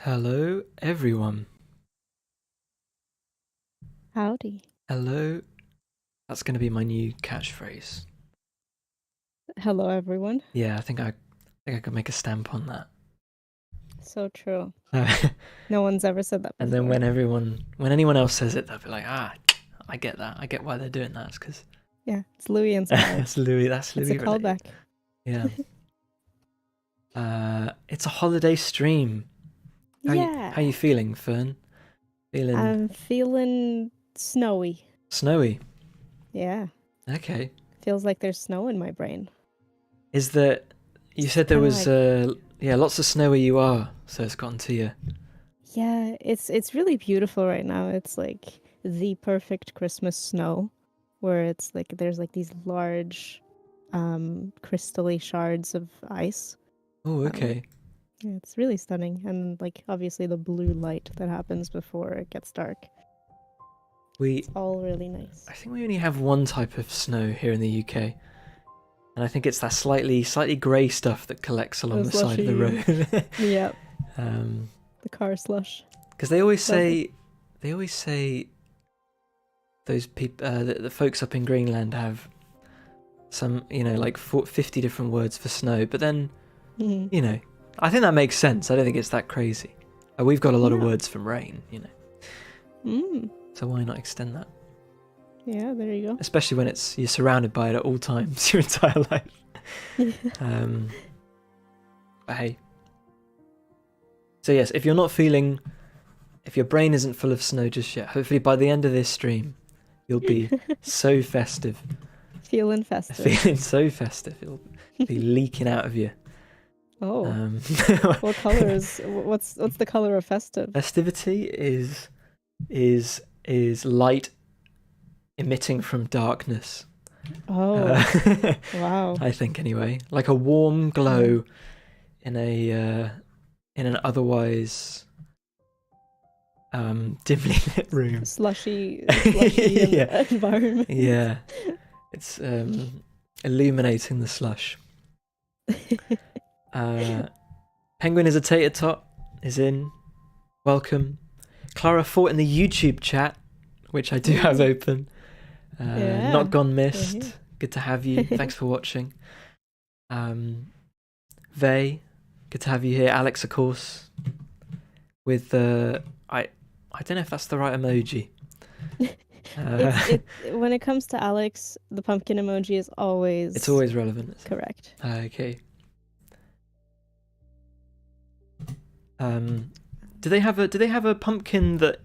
Hello, everyone. Howdy. Hello. That's going to be my new catchphrase. Hello, everyone. Yeah, I think I think I could make a stamp on that. So true. Uh, No one's ever said that and before. then when anyone else says it, they'll be like, ah, I get that. I get why they're doing that. It's because Yeah, it's Louis inspired. that's Louis. That's It's a Louis related. callback. Yeah. It's a holiday stream. Yeah. How you feeling, Fern? Feeling I'm feeling snowy. snowy? Yeah. Okay. Feels like there's snow in my brain. Is there? You said there Kinda was lots of snow where you are, so it's gotten to you. Yeah, it's really beautiful right now. It's like the perfect Christmas snow, where it's like there's like these large, crystally shards of ice. Oh, Um, okay. yeah, it's really stunning, and like obviously the blue light that happens before it gets dark. We It's all really nice. I think we only have one type of snow here in the UK, and I think it's that slightly grey stuff that collects along the side of the road. Yep, Um, the car slush. because they always Love say those people, the folks up in Greenland have some, like 50 different words for snow, but then, Mhm. I think that makes sense. I don't think it's that crazy. We've got a lot of Yeah. words from rain, Mm. so why not extend that? Yeah, there you go. Especially when you're surrounded by it at all times your entire life. Yeah. But hey. So yes, if your brain isn't full of snow just yet, hopefully by the end of this stream, you'll be so festive. Feeling festive. Feeling so festive. It'll be leaking out of you. Oh, what color is what's the color of festive? Festivity is light emitting from darkness. Oh, wow. I think anyway, like a warm glow in an otherwise dimly lit room. Slushy Yeah. environment. Yeah, it's illuminating the slush. Penguin is a tater tot is in. Welcome. Clara fought in the YouTube chat, which I do have open. Yeah. Not gone missed. Mhm. Good to have you. Thanks for watching. Vey, good to have you here. Alex, of course, with I don't know if that's the right emoji. When it comes to Alex, the pumpkin emoji is always It's always relevant. Isn't it? correct. Okay. Do they have a pumpkin that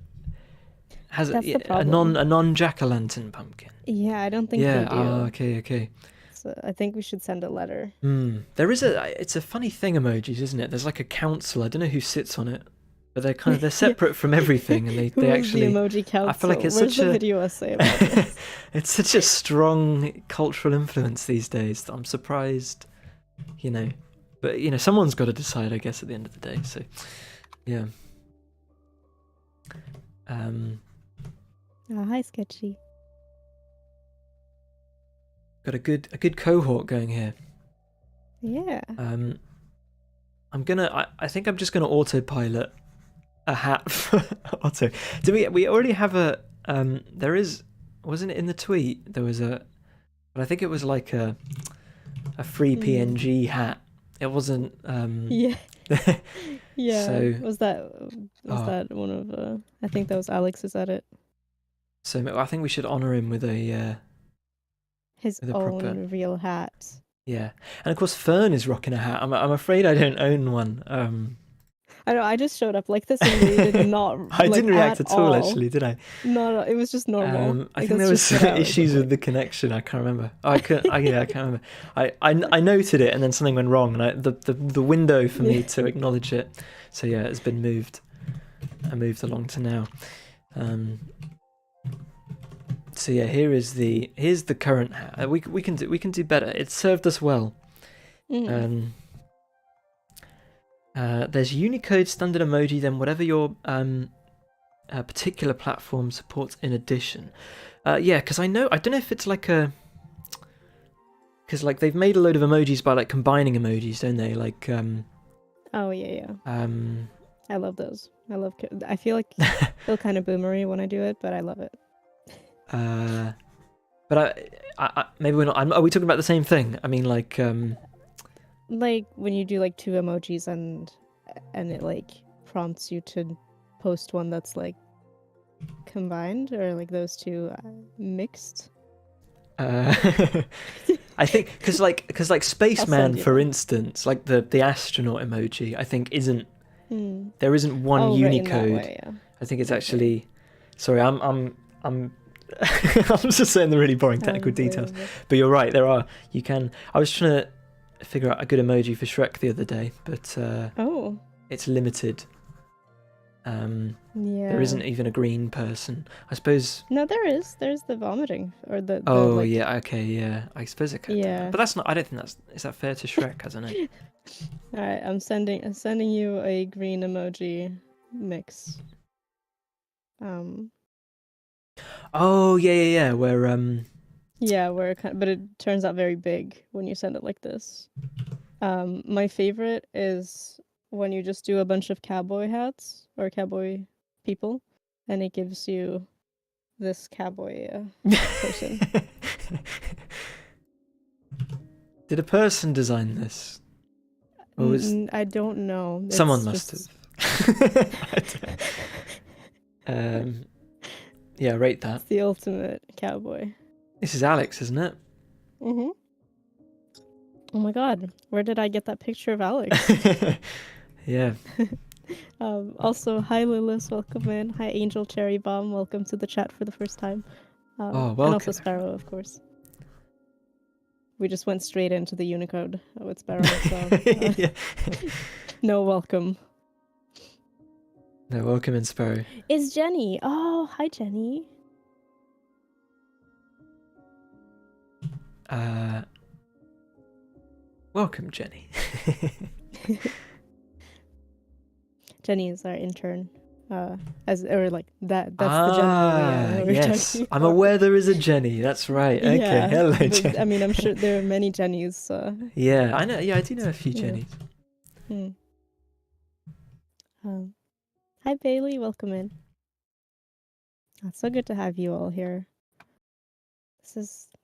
has That's the a problem. non jack-o'-lantern pumpkin? Yeah, I don't think Yeah. they do. Okay. So I think we should send a letter. There is it's a funny thing, emojis, isn't it? There's like a council. I don't know who sits on it, but they're separate from everything, and they Who's actually. the emoji council? I feel like it's Where's such the a video essay about this? it's such a strong cultural influence these days that I'm surprised, But someone's got to decide, I guess, at the end of the day. So, yeah. Oh, hi, Sketchy. Got a good cohort going here. Yeah. I think I'm just gonna autopilot a hat for Otto. Do we already have a wasn't it in the tweet? There was but I think it was like a free PNG hat. It wasn't Yeah. Yeah. So was that one of I think that was Alex's edit. So I think we should honor him with His with a own proper real hat. Yeah. And of course Fern is rocking a hat. I'm afraid I don't own one. I know, I just showed up like this and really did not I didn't react at all, all, actually, did I? No, it was just normal. I think there was some issues with the connection. I can't remember. I can't remember. I noted it, and then something went wrong, and the window for me to acknowledge it. So yeah, it's been moved. I moved along to now. So yeah, here's the current hat. We can do better. It served us well. There's Unicode standard emoji, then whatever your particular platform supports in addition. Yeah, because I don't know if it's like because like they've made a load of emojis by like combining emojis, don't they? Like oh yeah. I love those. I feel like feel kind of boomery when I do it, but I love it. But I maybe we're not. Are we talking about the same thing? I mean, like like when you do like two emojis and it like prompts you to post one that's like combined or like those two mixed. Uh, I think because like Spaceman, send you for them. instance, like the astronaut emoji, I think isn't Hmm. there isn't one Oh, right, in that Unicode. way, yeah. I think it's Okay. actually. Sorry, I'm I'm just saying the really boring technical details. Unbelievable. But you're right. There are. You can. I was trying to figure out a good emoji for Shrek the other day, but Oh, it's limited. yeah. There isn't even a green person. I suppose. No, there is. There's the vomiting or the Oh like. yeah. Okay. Yeah. I suppose it could. Yeah. But that's not. I don't think that's. Is that fair to Shrek? I don't know. All right, I'm sending you a green emoji mix. Oh yeah. Where Yeah, where it but it turns out very big when you send it like this. My favorite is when you just do a bunch of cowboy hats or cowboy people, and it gives you this cowboy person. Did a person design this? Or was I don't know. someone It's must just... have? Yeah, rate that. It's the ultimate cowboy. This is Alex, isn't it? Mm-hmm. Oh my god, where did I get that picture of Alex? Yeah. Also, hi Lilith, welcome in. Hi Angel Cherry Bomb, welcome to the chat for the first time. Oh, And also welcome. Sparrow, of course. We just went straight into the Unicode with Sparrow, so Yeah. no welcome. No, welcome in Sparrow. Is Jenny? Oh, hi Jenny. Welcome, Jenny. Jenny is our intern. That's the Jenny we were yes. talking I'm about. aware there is a Jenny. That's right. Okay. Yeah, Hello, but, Jenny. I mean, I'm sure there are many Jennies. Yeah, I know. Yeah, I do know a few Yeah. Jennies. Hi Bailey, welcome in. It's so good to have you all here.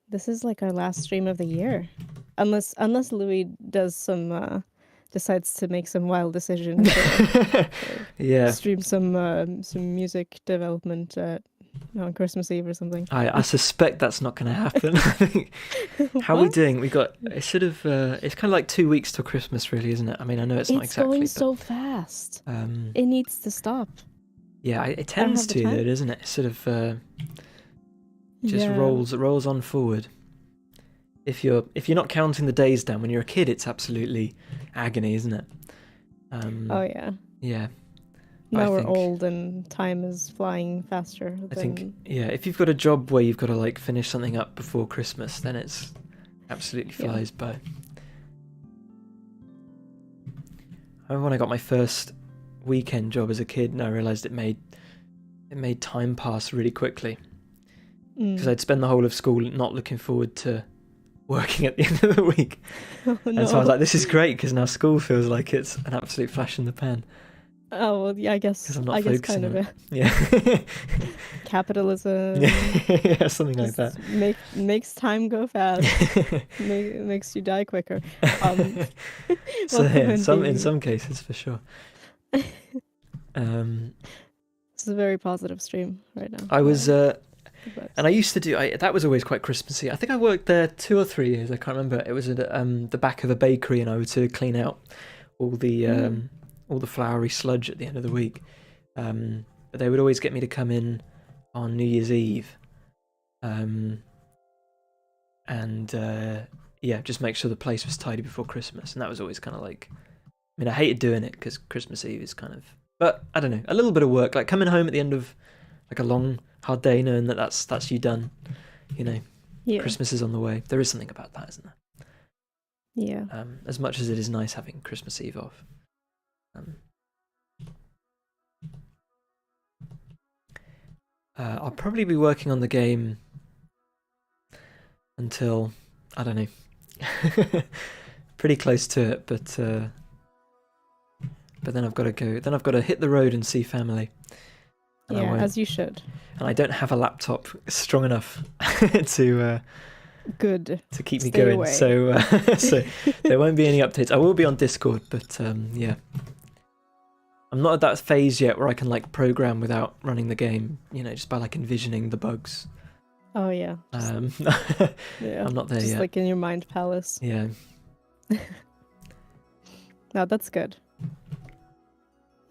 This is like our last stream of the year, unless Louis does some decides to make some wild decision to Yeah. stream some music development on Christmas Eve or something. I suspect that's not going to happen. I think. How are we doing? We got it's sort of it's kind of like 2 weeks till Christmas, really, isn't it? I mean, I know it's not exactly. Going but, so fast. it needs to stop. Yeah, it tends have the to, time. though, doesn't it? It sort of just Yeah. rolls on forward. If you're not counting the days down when you're a kid, it's absolutely agony, isn't it? Oh yeah. Yeah. Now I we're think- old and time is flying faster. I think, yeah, if you've got a job where you've got to like finish something up before Christmas, then it's absolutely Yeah. flies by. I remember when I got my first weekend job as a kid, and I realised it made time pass really quickly because I'd spend the whole of school not looking forward to working at the end of the week, Oh, no. and so I was like, "This is great," because now school feels like it's an absolute flash in the pan. Oh well, yeah, I guess 'Cause I'm not I guess focusing kind of on a Yeah, capitalism. yeah, something like that. just makes time go fast. Makes you die quicker. So welcome yeah, in, in Bailey. some cases for sure. This is a very positive stream right now. I was Good and I used to do that was always quite Christmassy. I think I worked there 2 or 3 years, I can't remember. It was at the back of a bakery, and I would sort of clean out all the floury sludge at the end of the week. But they would always get me to come in on New Year's Eve, and yeah, just make sure the place was tidy before Christmas. And that was always kind of like, I mean, I hated doing it because Christmas Eve is kind of, but I don't know, a little bit of work, like coming home at the end of like a long hard day, knowing that that's you done, you know. Yeah. Christmas is on the way. There is something about that, isn't there? Yeah. As much as it is nice having Christmas Eve off. I'll probably be working on the game until, I don't know, pretty close to it, but then I've got to go. Then I've got to hit the road and see family. And I Yeah, won't- as you should. and I don't have a laptop strong enough to Good. to keep me Stay going. away. So there won't be any updates. I will be on Discord, but yeah, I'm not at that phase yet where I can like program without running the game. You know, just by like envisioning the bugs. Oh yeah. Yeah. I'm not there Just yet. like in your mind palace. Yeah. No, that's good.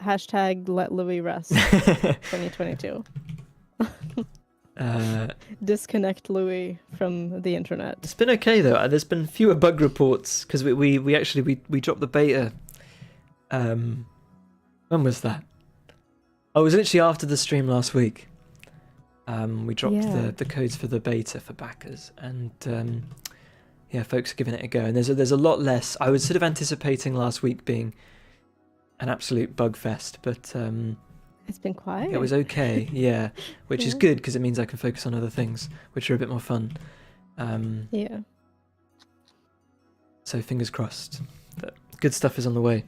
Hashtag let Louis rest 2022. Disconnect Louis from the internet. It's been okay though. There's been fewer bug reports because we actually dropped the beta. When was that? Oh, it was literally after the stream last week. We dropped the codes for the beta for backers, and yeah, folks are giving it a go. And there's a lot less. I was sort of anticipating last week being an absolute bug fest, but it's been quiet. it was okay. Yeah, which is good because it means I can focus on other things, which are a bit more fun. Yeah. So fingers crossed that good stuff is on the way.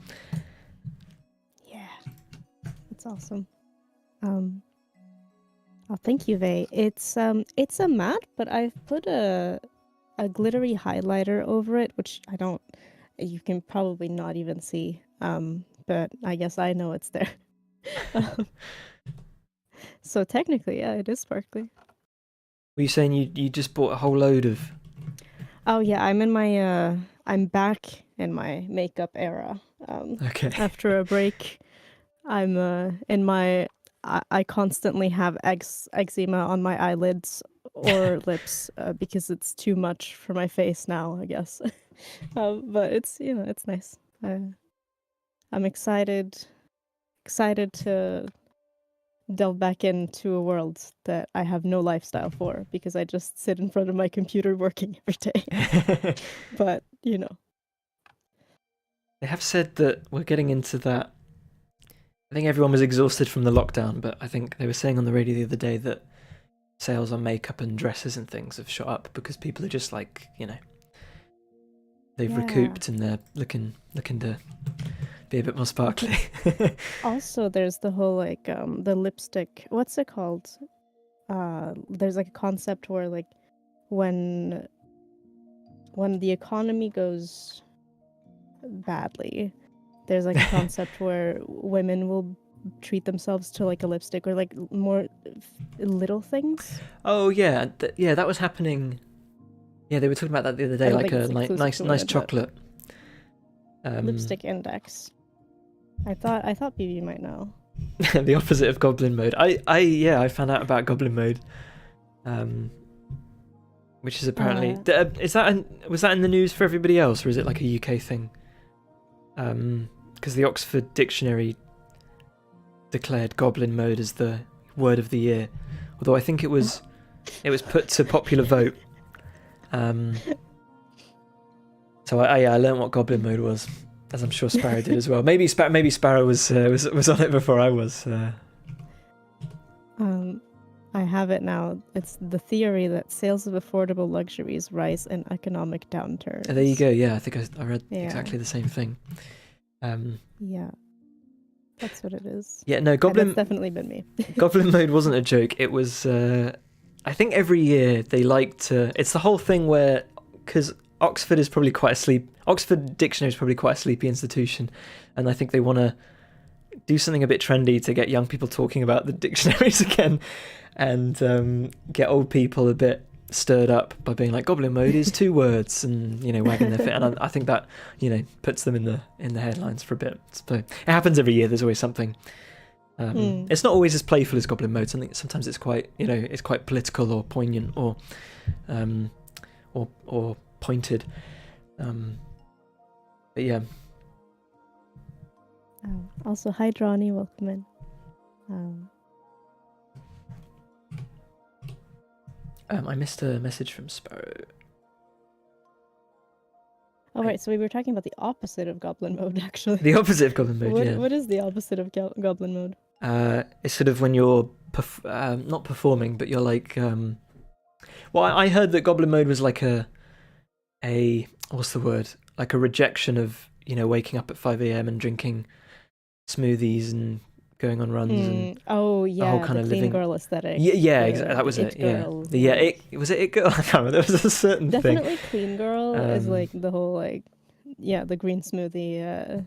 Yeah. That's awesome. Oh, thank you, Vey. It's a matte, but I've put a glittery highlighter over it, which you can probably not even see. But I guess I know it's there. So technically, yeah, it is sparkly. Were you saying you just bought a whole load of? Oh yeah, I'm back in my makeup era. Okay. After a break, I'm in my. I constantly have eczema on my eyelids or lips because it's too much for my face now, I guess. But it's it's nice. I'm excited to delve back into a world that I have no lifestyle for because I just sit in front of my computer working every day. But they have said that we're getting into that. I think everyone was exhausted from the lockdown, but I think they were saying on the radio the other day that sales on makeup and dresses and things have shot up because people are just like, they've recouped and they're looking to be a bit more sparkly. Also, there's the whole like the lipstick. What's it called? There's like a concept where like when the economy goes badly, there's like a concept where women will treat themselves to like a lipstick or like more little things. Oh yeah, that was happening. Yeah, they were talking about that the other day, like a nice chocolate. Lipstick index. I thought BB might know. The opposite of goblin mode. I found out about goblin mode, which is apparently was that in the news for everybody else, or is it like a UK thing? Because the Oxford Dictionary declared goblin mode as the word of the year, although I think it was put to popular vote. So I learned what goblin mode was, as I'm sure Sparrow did as well. Maybe Sparrow was on it before I was. I have it now. It's the theory that sales of affordable luxuries rise in economic downturns. There you go. Yeah, I think I read exactly the same thing. Yeah, that's what it is. Yeah, no, Goblin. That's definitely been me. Goblin mode wasn't a joke. It was. I think every year they like to. It's the whole thing where, because Oxford Dictionary is probably quite a sleepy institution, and I think they want to do something a bit trendy to get young people talking about the dictionaries again, and get old people a bit stirred up by being like, goblin mode is 2 words, and wagging their feet. And I think that puts them in the headlines for a bit. So it happens every year. There's always something. It's not always as playful as goblin mode. Sometimes it's quite it's quite political or poignant or pointed. But yeah. Also, hi Drawny, welcome in. I missed a message from Sparrow. Oh, right, so we were talking about the opposite of goblin mode, actually. The opposite of goblin mode, yeah. What is the opposite of goblin mode? It's sort of when you're not performing, but you're like... Well, I heard that goblin mode was like a what's the word? Like a rejection of, waking up at 5 a.m. and drinking smoothies and going on runs and Oh the whole yeah, kind the of clean living. girl aesthetic. Yeah, that The was it. it Yeah, girl. it was it girl. I can't remember. There was a certain thing. Definitely clean girl is Um, like the whole like the green smoothie.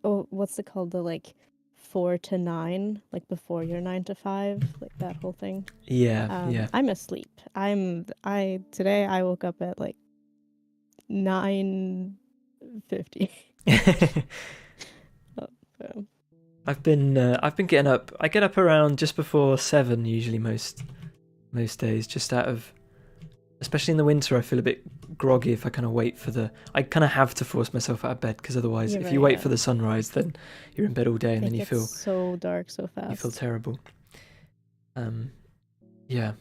What's it called? The like 4 to 9, like before your 9 to 5, like that whole thing. yeah. I'm asleep. I today I woke up at like 9:50. So, I've been getting up. I get up around just before 7 usually most days, just out of, especially in the winter. I feel a bit groggy if I kind of wait for the. I kind of have to force myself out of bed because otherwise, You're if right, you wait yeah. for the sunrise, then you're in bed all day and It then you gets feel so dark so fast. you feel terrible. Yeah.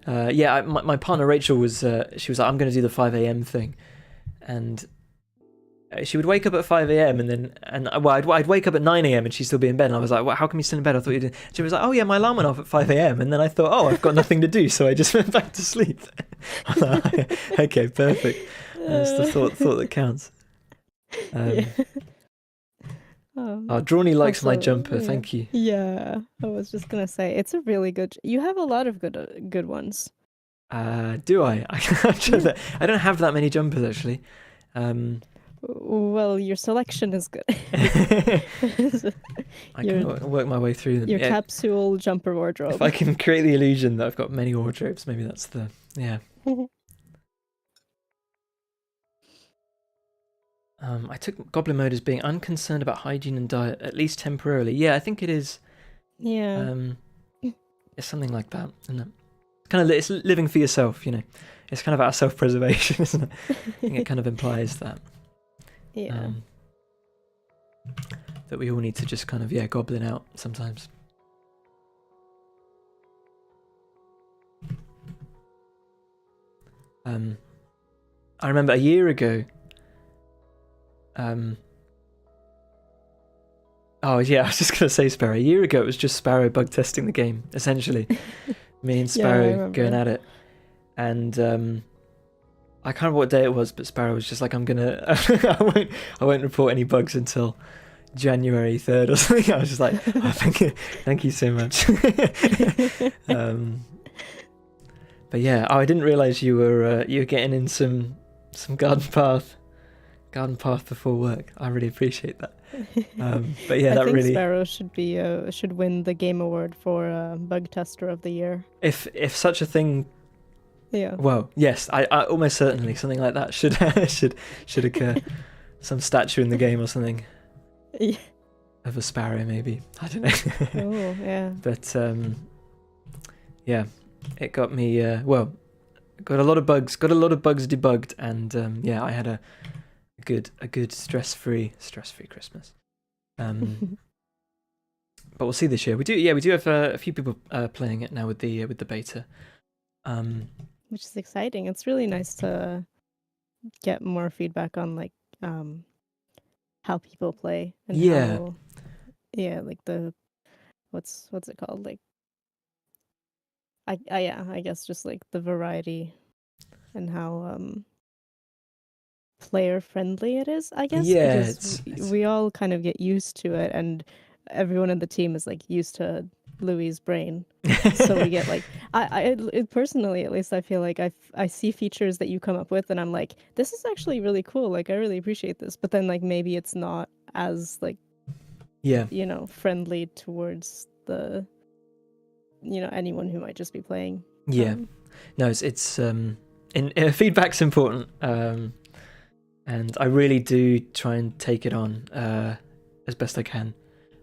My partner Rachel was she was like, I'm going to do the 5 a.m. thing, and she would wake up at 5 a.m. I'd wake up at 9 a.m. and she'd still be in bed, and I was like, well, how come you're still in bed? I thought you did. She was like, oh yeah, my alarm went off at 5 a.m. and then I thought, oh, I've got nothing to do, so I just went back to sleep. I was like, okay, perfect. That's the thought that counts. Yeah. Drawny likes my Also, jumper. yeah. Thank you. Yeah, I was just gonna say it's a really good. You have a lot of good ones. Do I? I don't have that many jumpers actually. Well, your selection is good. I can work my way through them. Your capsule jumper wardrobe. If I can create the illusion that I've got many wardrobes, maybe that's the I took Goblin Mode as being unconcerned about hygiene and diet, at least temporarily. Yeah, I think it is. Yeah. It's something like that, isn't it? It's living for yourself, you know. It's kind of about self-preservation, isn't it? I think it kind of implies that. Yeah. That we all need to just kind of goblin out sometimes. I remember a year ago. Oh yeah, I was just gonna say Sparrow. A year ago, it was just Sparrow bug testing the game, essentially. Me and Sparrow going at it, and I can't remember what day it was, but Sparrow was just like, "I'm gonna, I won't report any bugs until January 3rd or something." I was just like, "Oh, thank you so much." But yeah, I didn't realize you were getting in some garden path before work. I really appreciate that. But yeah, I think Sparrow should win the game award for bug tester of the year. If such a thing. Yeah. Well, yes, I almost certainly something like that should occur. Some statue in the game or something. Yeah. Of a sparrow, maybe. I don't know. Oh yeah. But yeah, it got me. Got a lot of bugs debugged, and I had a good stress-free Christmas. But we'll see this year. We do have a few people playing it now with the beta. Which is exciting. It's really nice to get more feedback on like how people play and how like the what's it called, like I guess just like the variety and how player friendly it is, I guess. Yeah, because we all kind of get used to it, and everyone in the team is like used to Louis' brain. So we get like I personally, at least, I feel like I see features that you come up with and I'm like, this is actually really cool, like I really appreciate this, but then like maybe it's not as like friendly towards the anyone who might just be playing. No, it's feedback's important, and I really do try and take it on as best I can.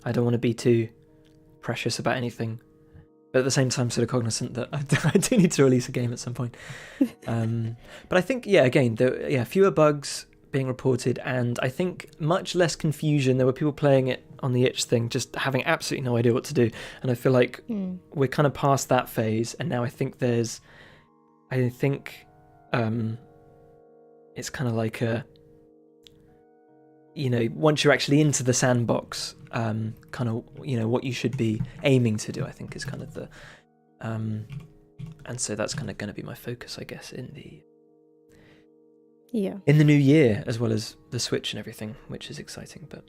I don't want to be too precious about anything, but at the same time sort of cognizant that I do need to release a game at some point. But I think again, fewer bugs being reported, and I think much less confusion. There were people playing it on the itch thing just having absolutely no idea what to do, and I feel like we're kind of past that phase, and now I think it's kind of like a once you're actually into the sandbox, kind of what you should be aiming to do, I think, is kind of the and so that's kind of going to be my focus, I guess, in the new year, as well as the Switch and everything, which is exciting. But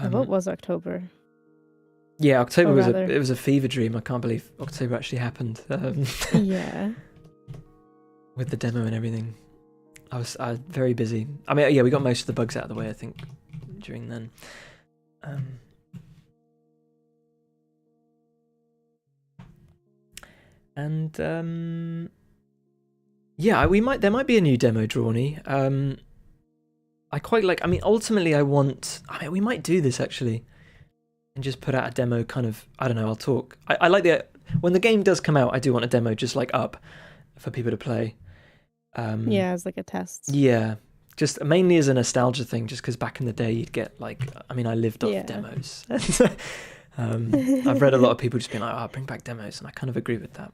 What was October? Yeah, October Or was rather- it was a fever dream. I can't believe October actually happened. Yeah. With the demo and everything. I was very busy. I mean, yeah, we got most of the bugs out of the way, I think, during then. Yeah, there might be a new demo, Drawny. I quite like. I mean, ultimately, we might do this actually, and just put out a demo. Kind of. I don't know. I'll talk. I like when the game does come out. I do want a demo just like up for people to play. Yeah, as like a test. Yeah, just mainly as a nostalgia thing, just because back in the day you'd get like, I mean, I lived off Yeah. demos. I've read a lot of people just being like, "Oh, bring back demos," and I kind of agree with that.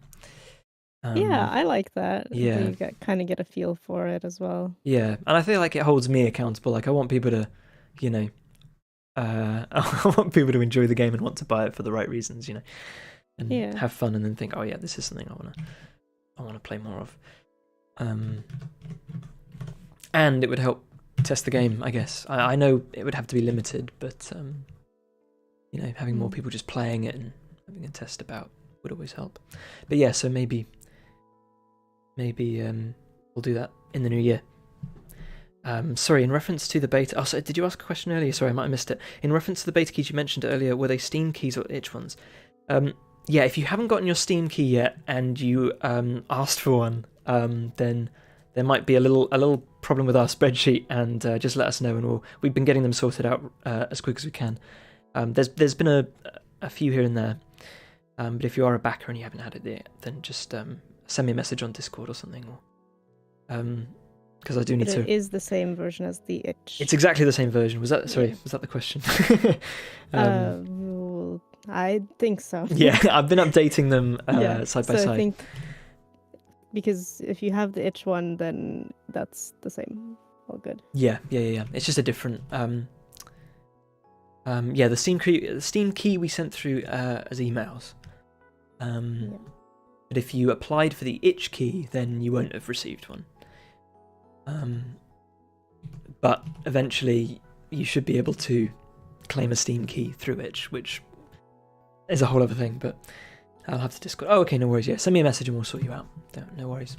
Yeah, I like that. yeah. You kind of get a feel for it as well. Yeah, and I feel like it holds me accountable. Like I want people to, you know, I want people to enjoy the game and want to buy it for the right reasons, you know, and Yeah. have fun, and then think, oh yeah, this is something I want to play more of. And it would help test the game, I guess. I know it would have to be limited, but you know, having more people just playing it and having a test about would always help. But yeah, so maybe we'll do that in the new year. Sorry, in reference to the beta. Oh, so did you ask a question earlier? Sorry, I might have missed it. In reference to the beta keys you mentioned earlier, were they Steam keys or itch ones? Yeah, if you haven't gotten your Steam key yet and you asked for one, then there might be a little problem with our spreadsheet, and just let us know, and we've been getting them sorted out as quick as we can. There's been a few here and there, but if you are a backer and you haven't had it yet, then just send me a message on Discord or something, or because I do need But to. it is the same version as the itch. It's exactly the same version. Was that the question? Well, I think so. Yeah, I've been updating them side by so side. I think because if you have the itch one, then that's the same. All good. Yeah. It's just a different. Yeah, the Steam key we sent through as emails. But if you applied for the itch key, then you won't have received one. But eventually, you should be able to claim a Steam key through itch, which is a whole other thing. But I'll have to Discord. Oh, okay, no worries. Yeah, send me a message and we'll sort you out. No worries.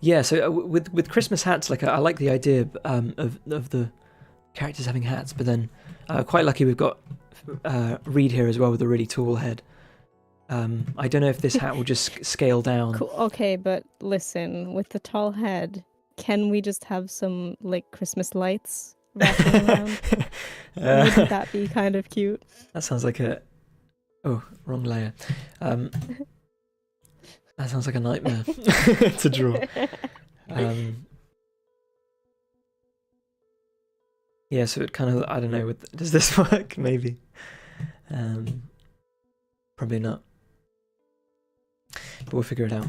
Yeah. So with Christmas hats, like I like the idea of the characters having hats, but then quite lucky we've got Reed here as well with a really tall head. I don't know if this hat will just scale down. Cool. Okay, but listen, with the tall head, can we just have some like Christmas lights wrapping around? Wouldn't that be kind of cute? That sounds like wrong layer. That sounds like a nightmare to draw. Yeah, so it kind of, I don't know, does this work? Maybe. Probably not. But we'll figure it out.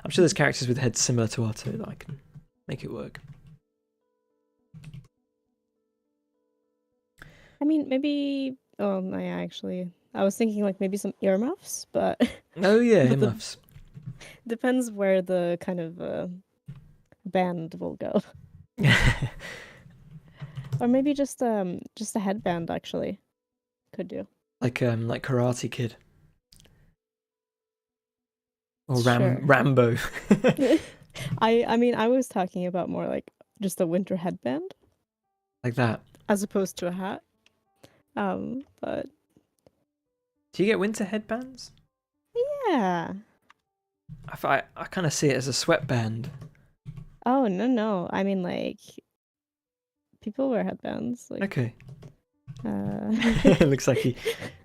I'm sure there's characters with heads similar to Otto that I can make it work. I mean, maybe. Oh, no, yeah, actually, I was thinking like maybe some earmuffs, but Oh yeah, But the- earmuffs. depends where the kind of band will go. Or maybe just a headband actually could do. like Karate Kid. Or Sure. Rambo. I mean, I was talking about more like just a winter headband Like that. as opposed to a hat. But Do you get winter headbands? yeah. I kind of see it as a sweatband. Oh, no. I mean, like people wear headbands. Like, Okay. uh, It looks like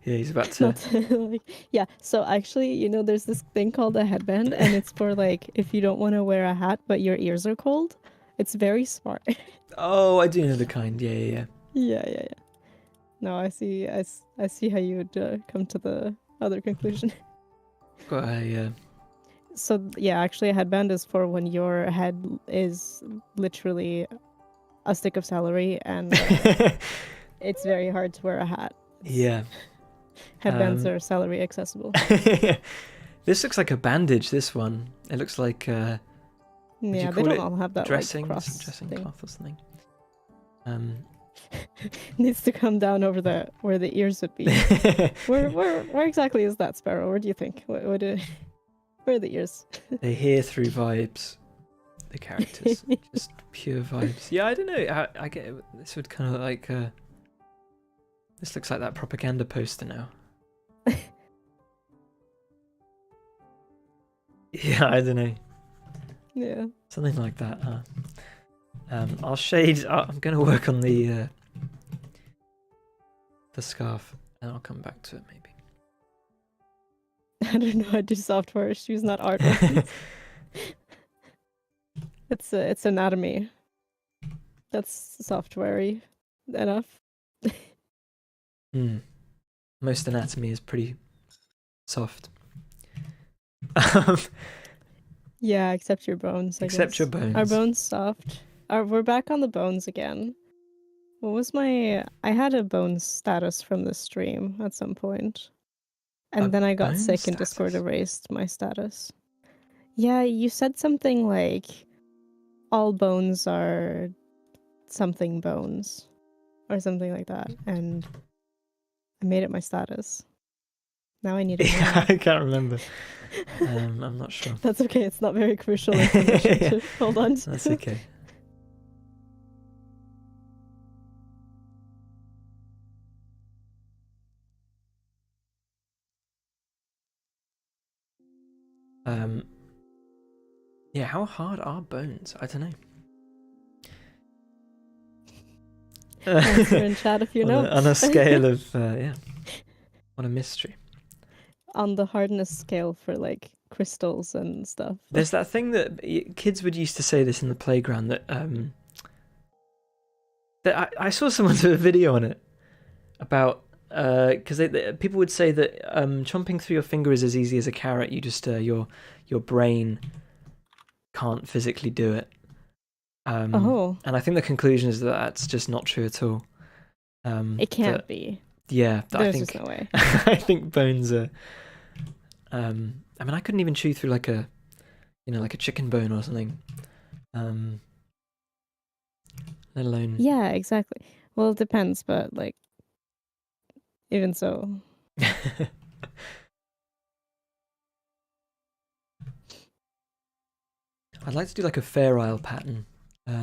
he's about to. not like, yeah. So actually, there's this thing called a headband, and it's for like if you don't want to wear a hat but your ears are cold. It's very smart. Oh, I do know the kind. Yeah. Yeah. No, I see. I see how you would come to the other conclusion. Got a. So yeah, actually, a headband is for when your head is literally a stick of celery, and it's very hard to wear a hat. Yeah. Headbands are celery accessible. This looks like a bandage. This one. It looks like Would you Yeah, they call don't it all have that dressing, like some cross dressing thing. cloth or something? Um, Needs to come down over where the ears would be. Where exactly is that, Sparrow? Where do you think? Where are the ears? they hear through vibes. The characters, just pure vibes. Yeah, I don't know. I get it. This would kind of like. This looks like that propaganda poster now. Yeah, I don't know. Yeah. Something like that. I'll shade. I'm going to work on the scarf, and I'll come back to it maybe. I don't know. I do software issues, not artwork. It's anatomy. That's software-y enough. Most anatomy is pretty soft. Yeah, except your bones. Except your bones. Are bones soft? We're back on the bones again. What was I had a bones status from the stream at some point. And then I got bone sick and Discord erased my status. Yeah, you said something like all bones are something bones or something like that, and I made it my status. Now I need it. Yeah, I can't remember. I'm not sure. That's okay. It's not very crucial information to hold on to. That's okay. Yeah, how hard are bones? I don't know. Answer in chat if you know. On a scale of yeah, what a mystery. On the hardness scale for like crystals and stuff. There's that thing that kids would used to say this in the playground that I saw someone do a video on it about because people would say that chomping through your finger is as easy as a carrot. You just your brain can't physically do it. And I think the conclusion is that that's just not true at all. It can't be. Yeah, there's just no way. I think bones are. I mean, I couldn't even chew through like a chicken bone or something. Let alone. Yeah, exactly. Well, it depends, but like, even so. I'd like to do like a Fair Isle pattern. But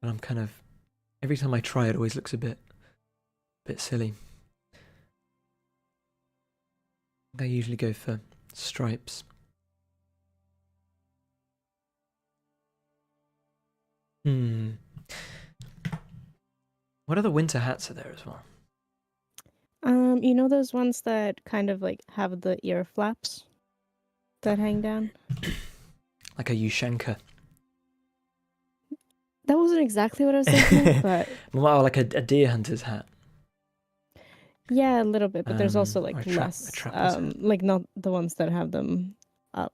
I'm kind of every time I try it always looks a bit silly. I usually go for stripes. What other winter hats are there as well? You know those ones that kind of like have the ear flaps that hang down? Like a Ushanka. That wasn't exactly what I was thinking, but well, like a deer hunter's hat. Yeah, a little bit, but there's also like less, like not the ones that have them up,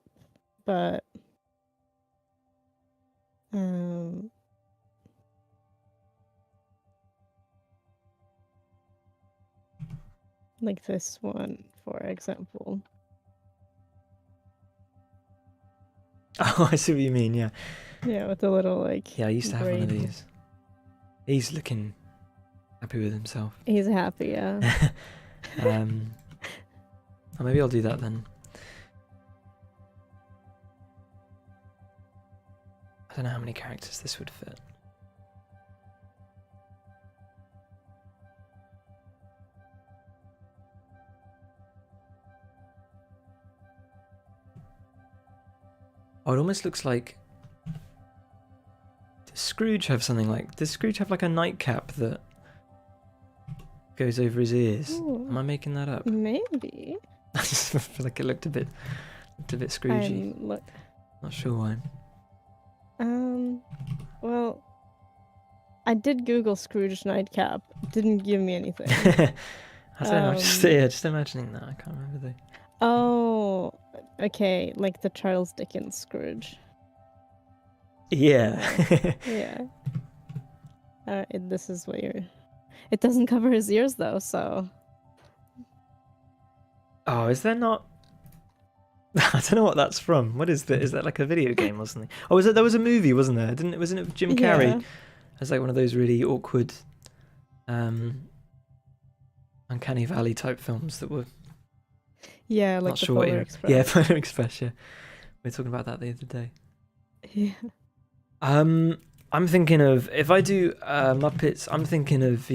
but like this one, for example. Oh, I see what you mean. Yeah. Yeah, with the little like. Yeah, I used to have one of these. He's looking happy with himself. He's happy, yeah. Or maybe I'll do that then. I don't know how many characters this would fit. Oh, it almost looks like. Does Scrooge have something like? Does Scrooge have like a nightcap that goes over his ears? Ooh, am I making that up? Maybe. I just feel like it looked a bit Scroogey. Not sure why. Well, I did Google Scrooge nightcap. Didn't give me anything. I don't know. I'm just imagining that. I can't remember the. Oh, okay. Like the Charles Dickens Scrooge. Yeah. Yeah. This is what you're. It doesn't cover his ears though, so. Oh, is there not? I don't know what that's from. What is that? Is that like a video game or something? Oh, was it? There was a movie, wasn't there? Didn't it? Wasn't it Jim Carrey? Yeah. It's like one of those really awkward, um, uncanny valley type films that were Yeah, like not the sure what Polar era. Express. Yeah, Polar Express. Yeah, we were talking about that the other day. Yeah. I'm thinking of if I do Muppets. I'm thinking of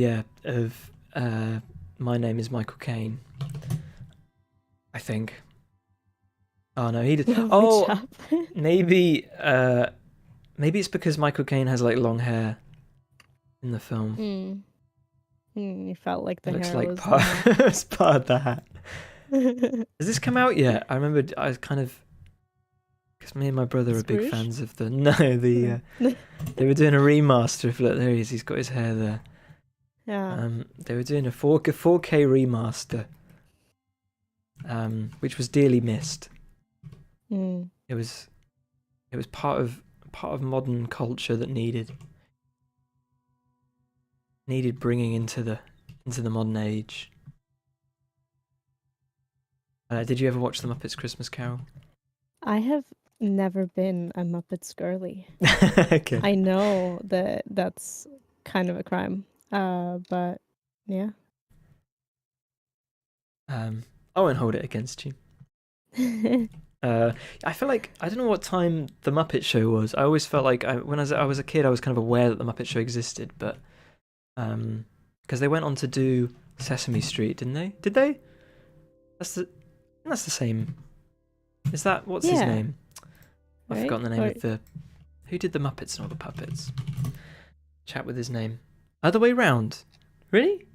My Name Is Michael Caine. I think. Oh no, he did. Lovely Oh, chap. maybe maybe it's because Michael Caine has like long hair in the film. You felt like the It looks hair like was part, it's part of the hat. Has this come out yet? I remember I was kind of because me and my brother are big Scrooge? fans of the they were doing a remaster of look there he is. He's got his hair there. Yeah. They were doing a 4K remaster, which was dearly missed. Mm. It was part of modern culture that needed bringing into the modern age. Did you ever watch the Muppets Christmas Carol? I have never been a Muppets girly. Okay. I know that that's kind of a crime. But yeah. I won't hold it against you. I feel like I don't know what time the Muppet Show was. I always felt like when I was a kid, I was kind of aware that the Muppet Show existed, but because they went on to do Sesame Street, didn't they? Did they? That's the same. Is that what's his Yeah. name? I've Right? forgotten the name Or- of the who did the Muppets and all the puppets. Chat with his name. Other way round. Really?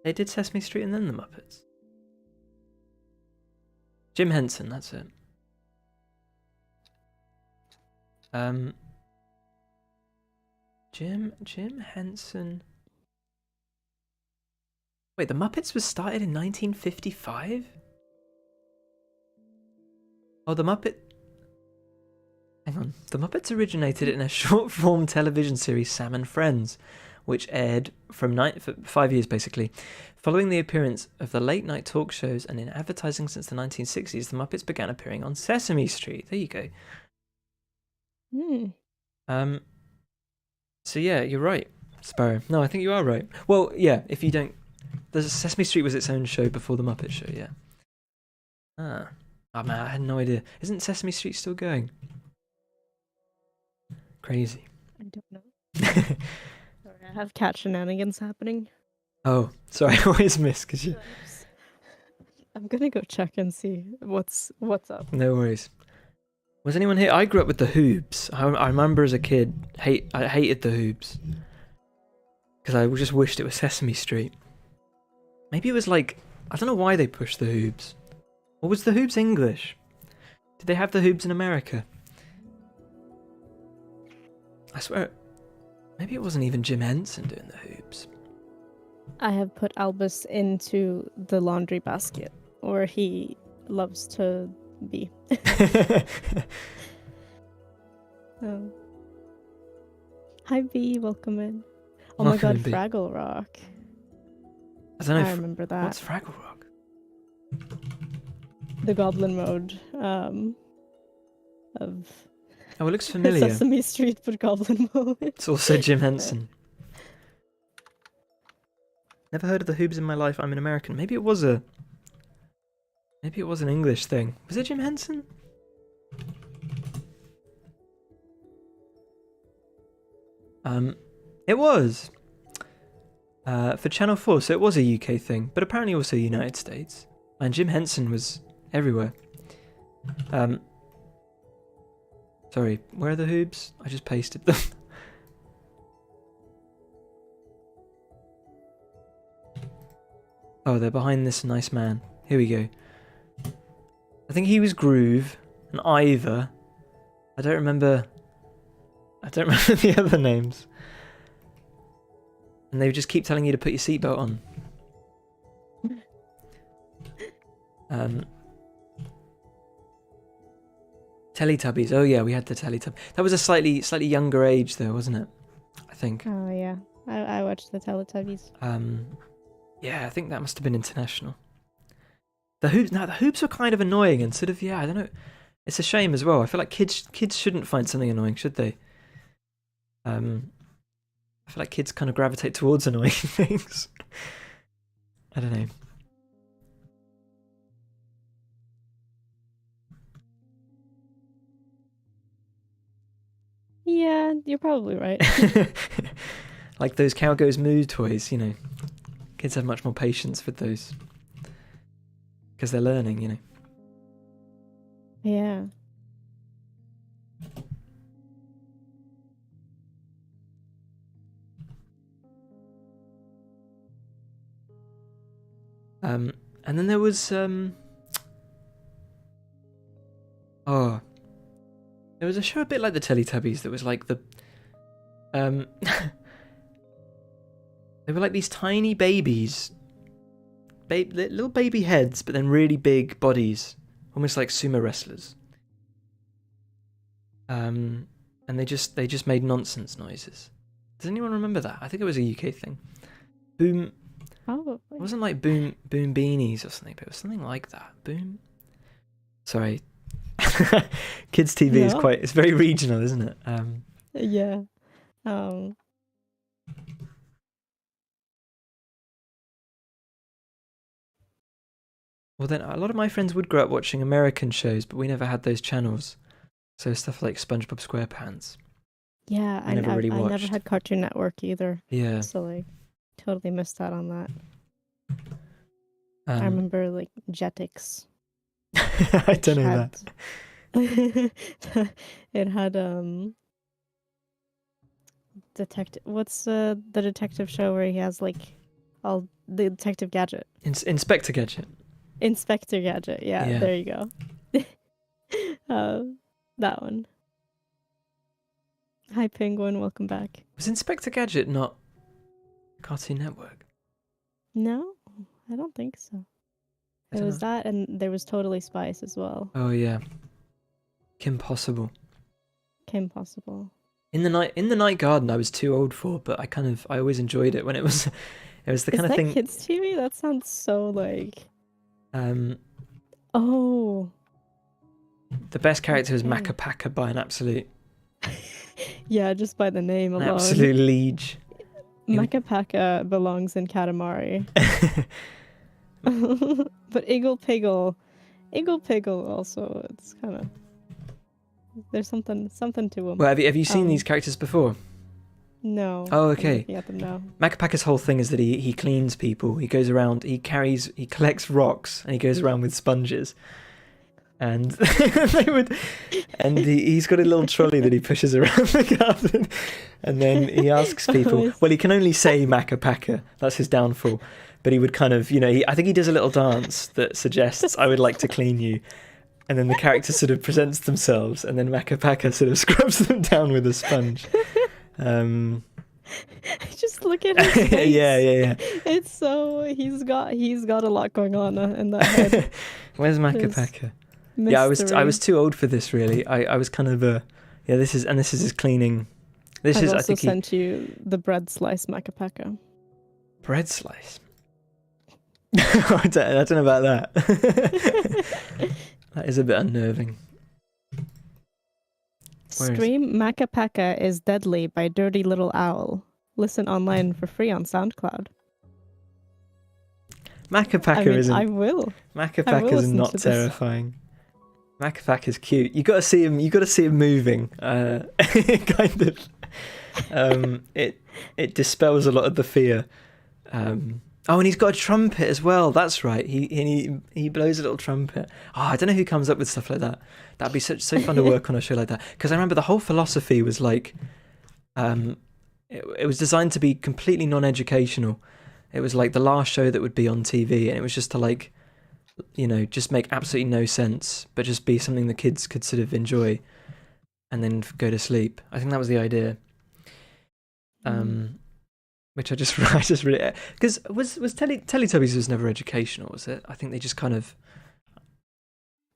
They did Sesame Street and then the Muppets. Jim Henson, that's it. Jim Henson. Wait, the Muppets was started in 1955? Oh, the Muppet. Hang on. The Muppets originated in a short-form television series, Sam and Friends, which aired for 5 years basically. Following the appearance of the late-night talk shows and in advertising since the 1960s, the Muppets began appearing on Sesame Street. There you go. So yeah, you're right, Sparrow. No, I think you are right. Well, yeah, if you don't... The Sesame Street was its own show before the Muppet Show, yeah. Oh man, I had no idea. Isn't Sesame Street still going? Crazy. I don't know. Sorry, I have cat shenanigans happening. Oh, sorry, I always miss because you... I'm gonna go check and see what's up. No worries. Was anyone here? I grew up with the Hoobs. I remember as a kid, I hated the Hoobs. Because I just wished it was Sesame Street. Maybe it was like... I don't know why they pushed the Hoobs. Or was the Hoobs English? Did they have the Hoobs in America? I swear... Maybe it wasn't even Jim Henson doing the Hoobs. I have put Albus into the laundry basket, or he loves to be. Hi B, welcome in. Oh my god, Welcome in, B. Fraggle Rock. I don't know. I remember that. What's Fraggle Rock? The Goblin mode of Oh, it looks familiar. Sesame Street, but Goblin mode. It's also Jim Henson. Never heard of the Hoobs in my life. I'm an American. Maybe it was an English thing. Was it Jim Henson? It was. For Channel 4, so it was a UK thing, but apparently also United States. And Jim Henson was everywhere. Sorry, where are the Hoobs? I just pasted them. Oh, they're behind this nice man. Here we go. I think he was Groove and Ivor. I don't remember the other names. And they just keep telling you to put your seatbelt on. Teletubbies. Oh yeah, we had the Teletubbies. That was a slightly younger age though, wasn't it? I think. Oh yeah, I watched the Teletubbies. Yeah, I think that must have been international. The hoops. Now the hoops were kind of annoying and sort of I don't know. It's a shame as well. I feel like kids shouldn't find something annoying, should they? I feel like kids kind of gravitate towards annoying things. I don't know. Yeah, you're probably right. Like those Cow Goes Moo toys, kids have much more patience with those because they're learning. Yeah. And then there was there was a show a bit like the Teletubbies that was like the they were like these tiny babies, little baby heads, but then really big bodies, almost like sumo wrestlers. And they just made nonsense noises. Does anyone remember that? I think it was a UK thing. Boom. Probably. It wasn't like boom beanies or something, but it was something like that. Boom. Sorry. Kids TV is it's very regional, isn't it? Yeah. Well, then a lot of my friends would grow up watching American shows, but we never had those channels. So stuff like SpongeBob SquarePants. Yeah, I never really I never watched. had Cartoon Network either. Yeah. So like totally missed out on that. I Um, remember like Jetix. I don't know that. It had detective. What's the detective show where he has like all the Detective Gadget? Inspector Gadget. Inspector Gadget. Yeah, Yeah. there you go. That one. Hi Penguin, welcome back. Was Inspector Gadget not Cartoon Network? No, I don't think so. I It don't was know. that, and there was Totally Spice as well. Oh yeah. Kim Possible. Kim Possible. In the Night Garden, I was too old for, but I always enjoyed it when it was the Is kind of that thing. kids TV? That sounds so like. Um, Oh. the best character was Okay. Macapaka by an absolute Yeah, just by the name alone. liege. Macapaka belongs in Katamari. But Iggle Piggle also, it's kind of, there's something to him. Well, have you seen these characters before? No. Oh, I'm okay. looking at them now. Macapaka's whole thing is that he cleans people. He goes around, he collects rocks, and he goes around with sponges. And he's got a little trolley that he pushes around the garden, and then he asks people. Well, he can only say Macapaka. That's his downfall. But he would kind of, I think he does a little dance that suggests, "I would like to clean you," and then the character sort of presents themselves, and then Macapaka sort of scrubs them down with a sponge. Just look at his face. yeah. It's so he's got a lot going on in that head. Where's Macapaka? Mystery. Yeah, I was too old for this really. I was kind of this is his cleaning. I think sent you the bread slice Macapaka. Bread slice. I don't know about that. That is a bit unnerving. Stream Macapaka is Deadly by Dirty Little Owl. Listen online for free on SoundCloud. Macapaka I will. Macapaka's not terrifying. Macapaka's cute. You got to see him. You got to see him moving. Kind of. It dispels a lot of the fear. And he's got a trumpet as well. That's right. He blows a little trumpet. I don't know who comes up with stuff like that. That'd be so fun to work on a show like that. Because I remember the whole philosophy was like, it was designed to be completely non-educational. It was like the last show that would be on TV, and it was just to like, just make absolutely no sense, but just be something the kids could sort of enjoy, and then go to sleep. I think that was the idea. Which I just really, because was Teletubbies was never educational, was it? I think they just kind of.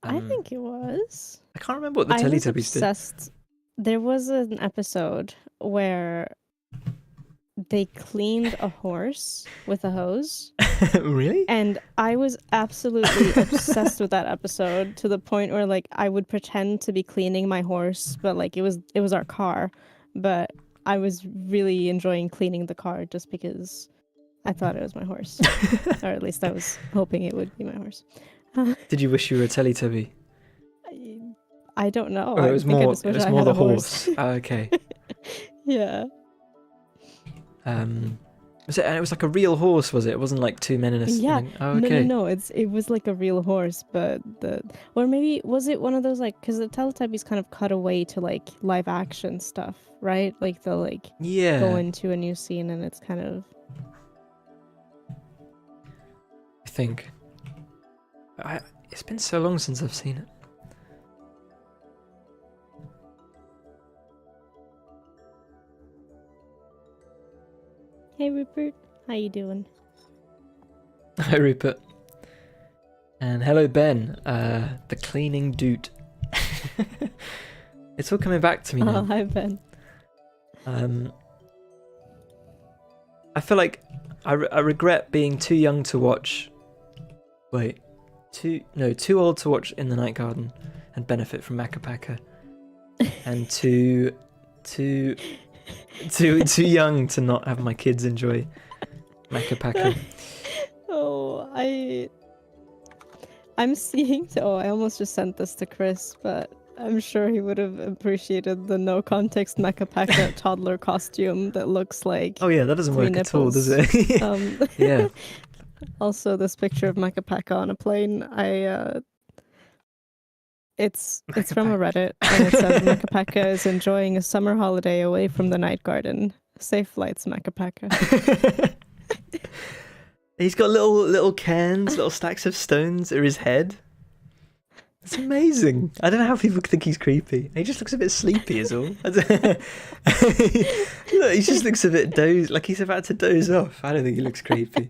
I think it was. I can't remember what the Teletubbies did. There was an episode where they cleaned a horse with a hose. Really? And I was absolutely obsessed with that episode to the point where like I would pretend to be cleaning my horse, but like it was our car, but I was really enjoying cleaning the car just because I thought it was my horse, or at least I was hoping it would be my horse. Did you wish you were a Teletubby? I don't know. Or I it was think I more. just It wish was I more had the a horse. Oh, okay. Yeah. Was it? And it was like a real horse, was it? It wasn't like two men in a. Yeah. Oh, No, no, okay. no. It was like a real horse, but or maybe was it one of those like because the Teletubbies kind of cut away to like live action stuff, right? Like they'll like Yeah. go into a new scene and it's kind of I think. It's been so long since I've seen it. Hey Rupert, how you doing? Hi, Rupert. And hello, Ben. The cleaning dude. It's all coming back to me Oh, now. hi Ben. I feel like I regret being too young to watch. Wait, too old to watch In the Night Garden and benefit from Macca, and too young to not have my kids enjoy Macca. Oh, I'm seeing. Oh, I almost just sent this to Chris, but I'm sure he would have appreciated the no context Macca toddler costume that looks like. Oh yeah, that doesn't three work at all, does it? Yeah. Also, this picture of Macca on a plane. It's from a Reddit, and it says Macca is enjoying a summer holiday away from the night garden. Safe flights, Macca. He's got little cairns, little stacks of stones at his head. It's amazing. I don't know how people think he's creepy. He just looks a bit sleepy, is all. Look, he just looks a bit like he's about to doze off. I don't think he looks creepy.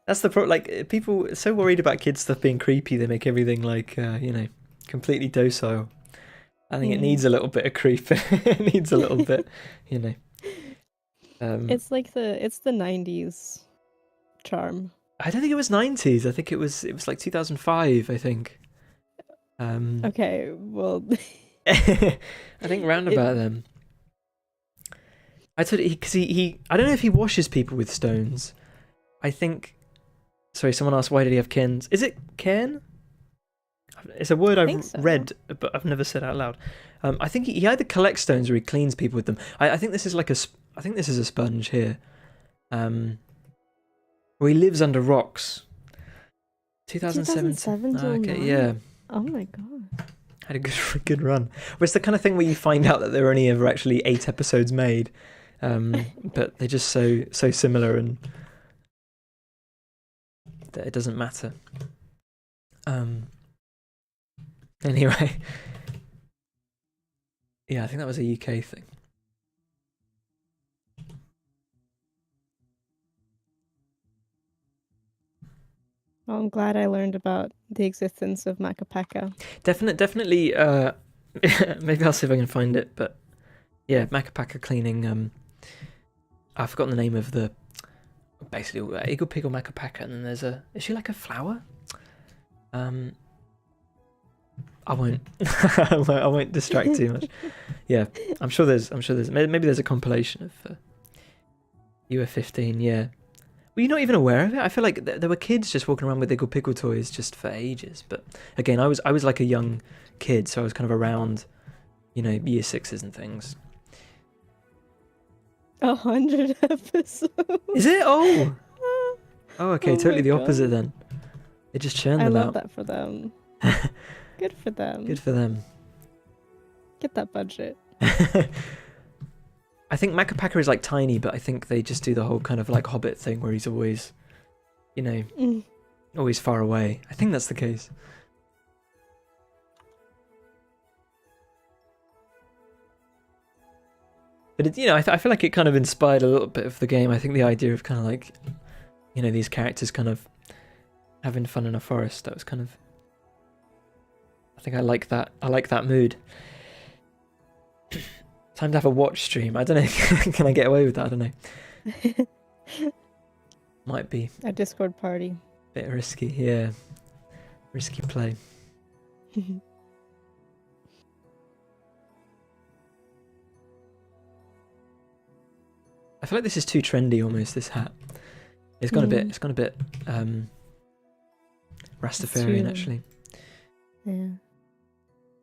That's the problem. Like, people are so worried about kids stuff being creepy, they make everything like completely docile. I think it needs a little bit of creep. It needs a little bit, It's like it's the 90s charm. I don't think it was 90s. I think it was like 2005, I think. Okay, well I think round about then. I told because he I don't know if he washes people with stones. I think. Sorry, someone asked why did he have cairns? Is it cairn? It's a word I've read, but I've never said out loud. I think he either collects stones or he cleans people with them. I think this is like I think this is a sponge here. Where he lives under rocks. 2007. Okay, yeah. Oh my god. Had a good run. Well, it's the kind of thing where you find out that there are only ever actually 8 episodes made, but they're just so similar and that it doesn't matter. Anyway, yeah, I think that was a UK thing. Well, I'm glad I learned about the existence of Macca. Definitely. Maybe I'll see if I can find it. But yeah, Macca cleaning. I've forgotten the name of the. Basically, Eagle Piggle Macca, and then there's a. Is she like a flower? I won't. I won't distract too much. Yeah, I'm sure there's. Maybe there's a compilation of UF15. Yeah. Were you not even aware of it? I feel like there were kids just walking around with Eagle Piggle toys just for ages. But again, I was like a young kid, so I was kind of around, year 6s and things. 100 episodes. Is it? Oh, okay, Oh totally my the opposite God. then. They just churn I them love out. that for them. Good for them. Good for them. Get that budget. I think Macca is like tiny, but I think they just do the whole kind of like Hobbit thing where he's always, always far away. I think that's the case. But it, I feel like it kind of inspired a little bit of the game. I think the idea of kind of like, these characters kind of having fun in a forest. That was kind of. I think I like that. I like that mood. Time to have a watch stream. I don't know. Can I get away with that? I don't know. Might be A Discord party. a bit risky. Yeah, risky play. I feel like this is too trendy almost. This hat. It's gone a bit. It's gone a bit Rastafarian too- actually. Yeah.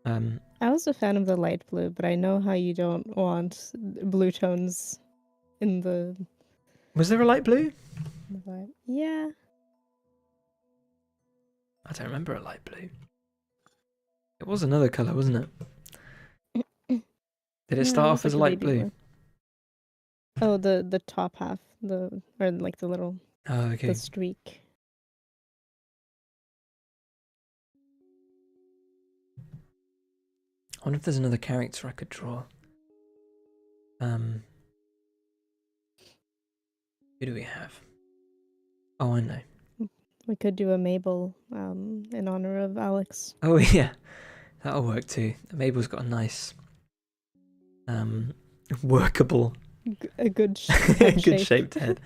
Um, I was a fan of the light blue, but I know how you don't want blue tones in the was there a light blue? vibe. Yeah. I don't remember a light blue. It was another colour, wasn't it? Did it Yeah, start was off as like a light baby blue? Oh, the top half, or like the little Oh, okay. the streak. I wonder if there's another character I could draw. Who do we have? Oh, I know. We could do a Mabel in honor of Alex. Oh yeah, that'll work too. Mabel's got a nice, workable, A good good shape. shaped head.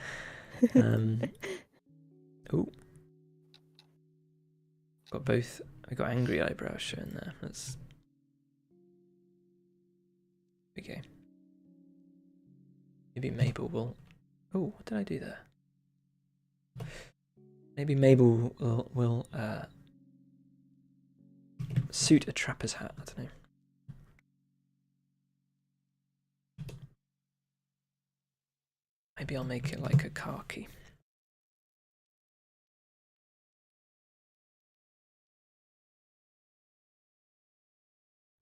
Oh, got both. We got angry eyebrows showing there. That's okay. Maybe Mabel will. Oh, what did I do there? Maybe Mabel will suit a trapper's hat. I don't know. Maybe I'll make it like a khaki.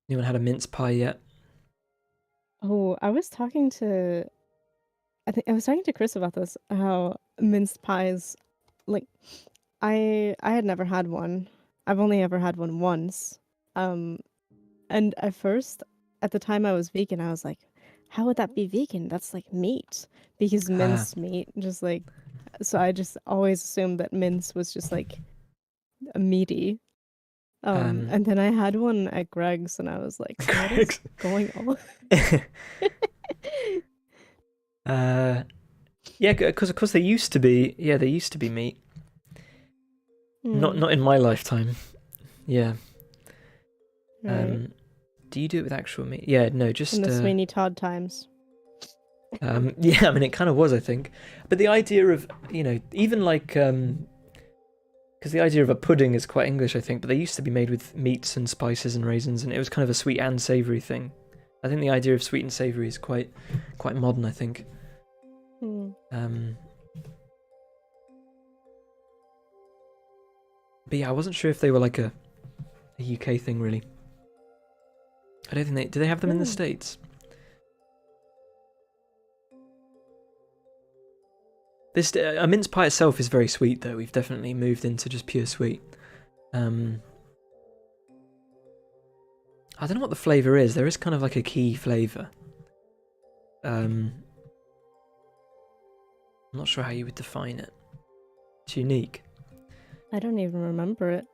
Anyone had a mince pie yet? Oh, I was talking to I was talking to Chris about this, how minced pies, like I had never had one. I've only ever had one once. Um and at first, at the time I was vegan, I was like, how would that be vegan? That's like meat. Because minced meat, just like, so I just always assumed that mince was just like a meaty. And then I had one at Greg's and I was like, what is going on? Yeah, because of course they used to be. Yeah, they used to be meat. Not in my lifetime. Yeah. Right. Do you do it with actual meat? Yeah, no, just In the Sweeney Todd times. yeah, I mean it kind of was, I think. But the idea of, even like because the idea of a pudding is quite English, I think, but they used to be made with meats and spices and raisins, and it was kind of a sweet and savoury thing. I think the idea of sweet and savoury is quite modern, I think. But yeah, I wasn't sure if they were like a UK thing, really. I don't think do they have them in the States? This a mince pie itself is very sweet, though. We've definitely moved into just pure sweet. I don't know what the flavour is. There is kind of like a key flavour. I'm not sure how you would define it. It's unique. I don't even remember it.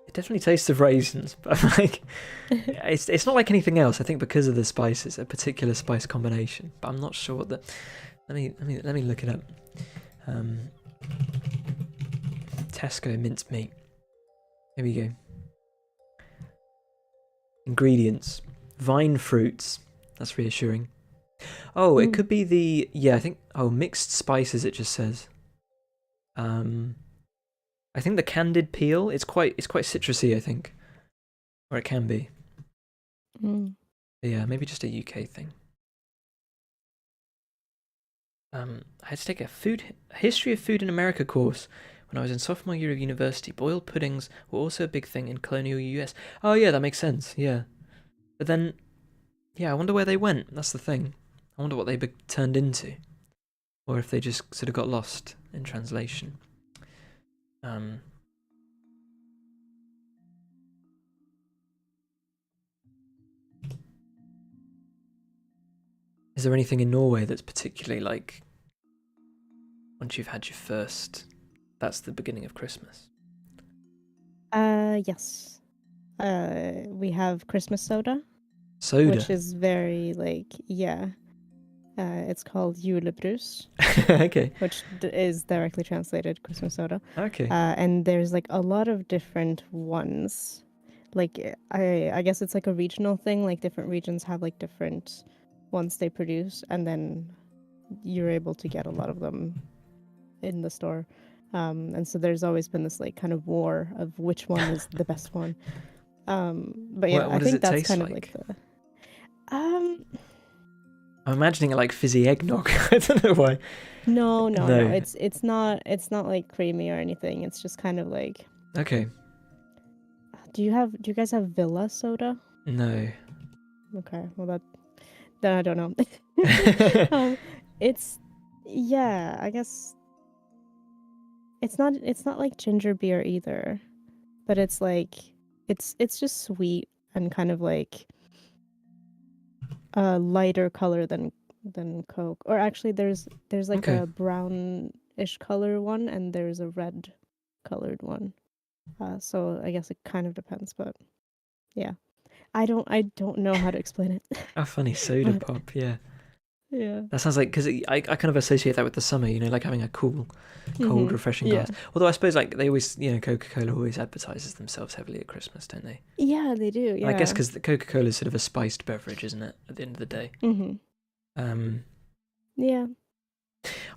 It definitely tastes of raisins, but like, it's not like anything else. I think because of the spices, a particular spice combination. But I'm not sure what the. Let me look it up. Tesco minced meat. Here we go. Ingredients: vine fruits. That's reassuring. Oh, it could be the I think mixed spices. It just says. I think the candied peel. It's quite citrusy, I think, or it can be. Yeah, maybe just a UK thing. I had to take a history of food in America course when I was in sophomore year of university. Boiled puddings were also a big thing in colonial US. Oh yeah, that makes sense. Yeah, but then, yeah, I wonder where they went. That's the thing. I wonder what they turned into, or if they just sort of got lost in translation. Is there anything in Norway that's particularly like, once you've had your first, that's the beginning of Christmas? Yes. We have Christmas soda. Soda. which is very like yeah. It's called julebrus, Okay. which is directly translated Christmas soda. Okay. And there's like a lot of different ones. Like I guess it's like a regional thing. Like different regions have like different ones they produce, and then you're able to get a lot of them in the store. And so there's always been this like kind of war of which one is the best one. But yeah, What I does think it that's taste kind of like? like the I'm imagining it like fizzy eggnog. I don't know why. no, no, no. No. It's not like creamy or anything. It's just kind of like Okay. do you guys have Villa soda? No. Okay, well then I don't know. It's yeah, I guess it's not like ginger beer either, but it's like it's just sweet and kind of like a lighter color than Coke. Or actually there's like Okay. a brownish color one and there's a red colored one. So I guess it kind of depends, but yeah. I don't know how to explain it. Oh, funny soda But pop. Yeah. yeah. That sounds like because I kind of associate that with the summer. You know, like having a cold, refreshing Yeah. glass. Although I suppose like they always, Coca-Cola always advertises themselves heavily at Christmas, don't they? Yeah, they do. And I guess Yeah. because the Coca-Cola is sort of a spiced beverage, isn't it? At the end of the day. Mhm. Um, Yeah.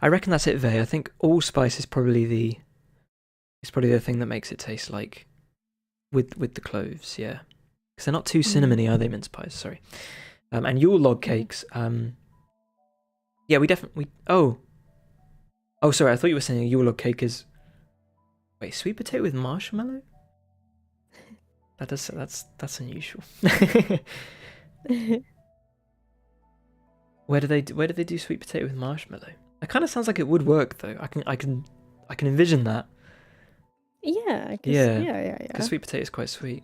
I reckon that's it, Vey. I think allspice is probably the thing that makes it taste like with the cloves, yeah. Because they're not too cinnamony, are they, mince pies? Sorry. And Yule log cakes. Yeah, we definitely. Oh, sorry. I thought you were saying a Yule log cake is. Wait, sweet potato with marshmallow? That's unusual. Where do they do sweet potato with marshmallow? That kind of sounds like it would work though. I can envision that. Yeah. Yeah. Yeah. Because sweet potato is quite sweet.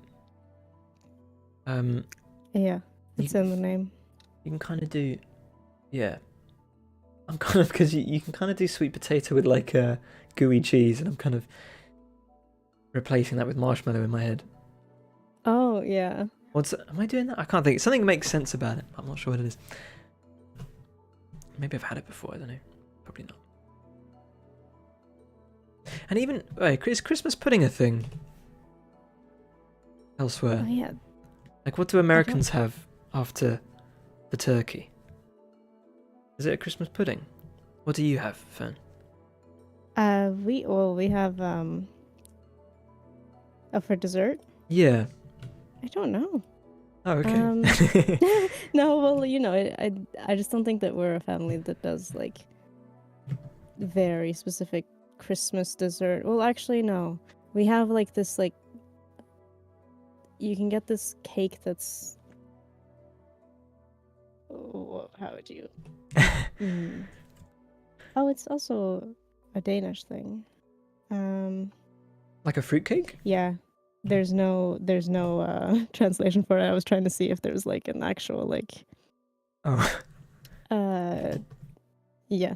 Yeah. It's in the name. You can kind of do, yeah. I'm kind of because you can kind of do sweet potato with like a gooey cheese, and I'm kind of replacing that with marshmallow in my head. Oh yeah. Am I doing that? I can't think. Something makes sense about it. I'm not sure what it is. Maybe I've had it before. I don't know. Probably not. And even is Christmas pudding a thing elsewhere? Oh yeah. Like, what do Americans have after the turkey? Is it a Christmas pudding? What do you have, Fern? We have for dessert? Yeah. I don't know. Oh, okay. No, well, I just don't think that we're a family that does like very specific Christmas dessert. Well, actually, no. We have like this like you can get this cake that's how would you? Oh, it's also a Danish thing. Like a fruitcake? Yeah. There's no translation for it. I was trying to see if there's like an actual like Oh. Yeah,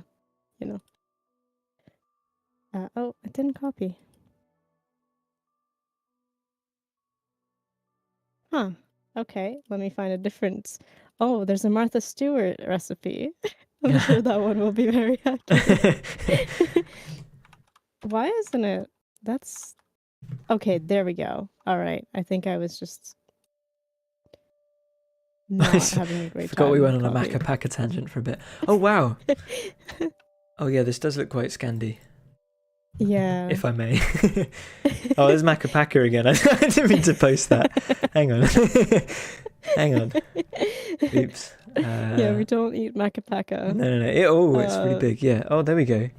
oh, it didn't copy. Huh. Okay, let me find a different. Oh, there's a Martha Stewart recipe. I'm sure that one will be very accurate. Why isn't it? That's okay. There we go. All right. I think I was just not having a great time. Forgot we went on a Macca Packer tangent for a bit. Oh wow. Oh yeah, this does look quite Scandi. Yeah. If I may. Oh, there's Macca Packer again. I didn't mean to post that. Hang on. Hang on. Oops. Yeah, we don't eat Macca Packer. No. It's really big. Yeah. Oh, there we go.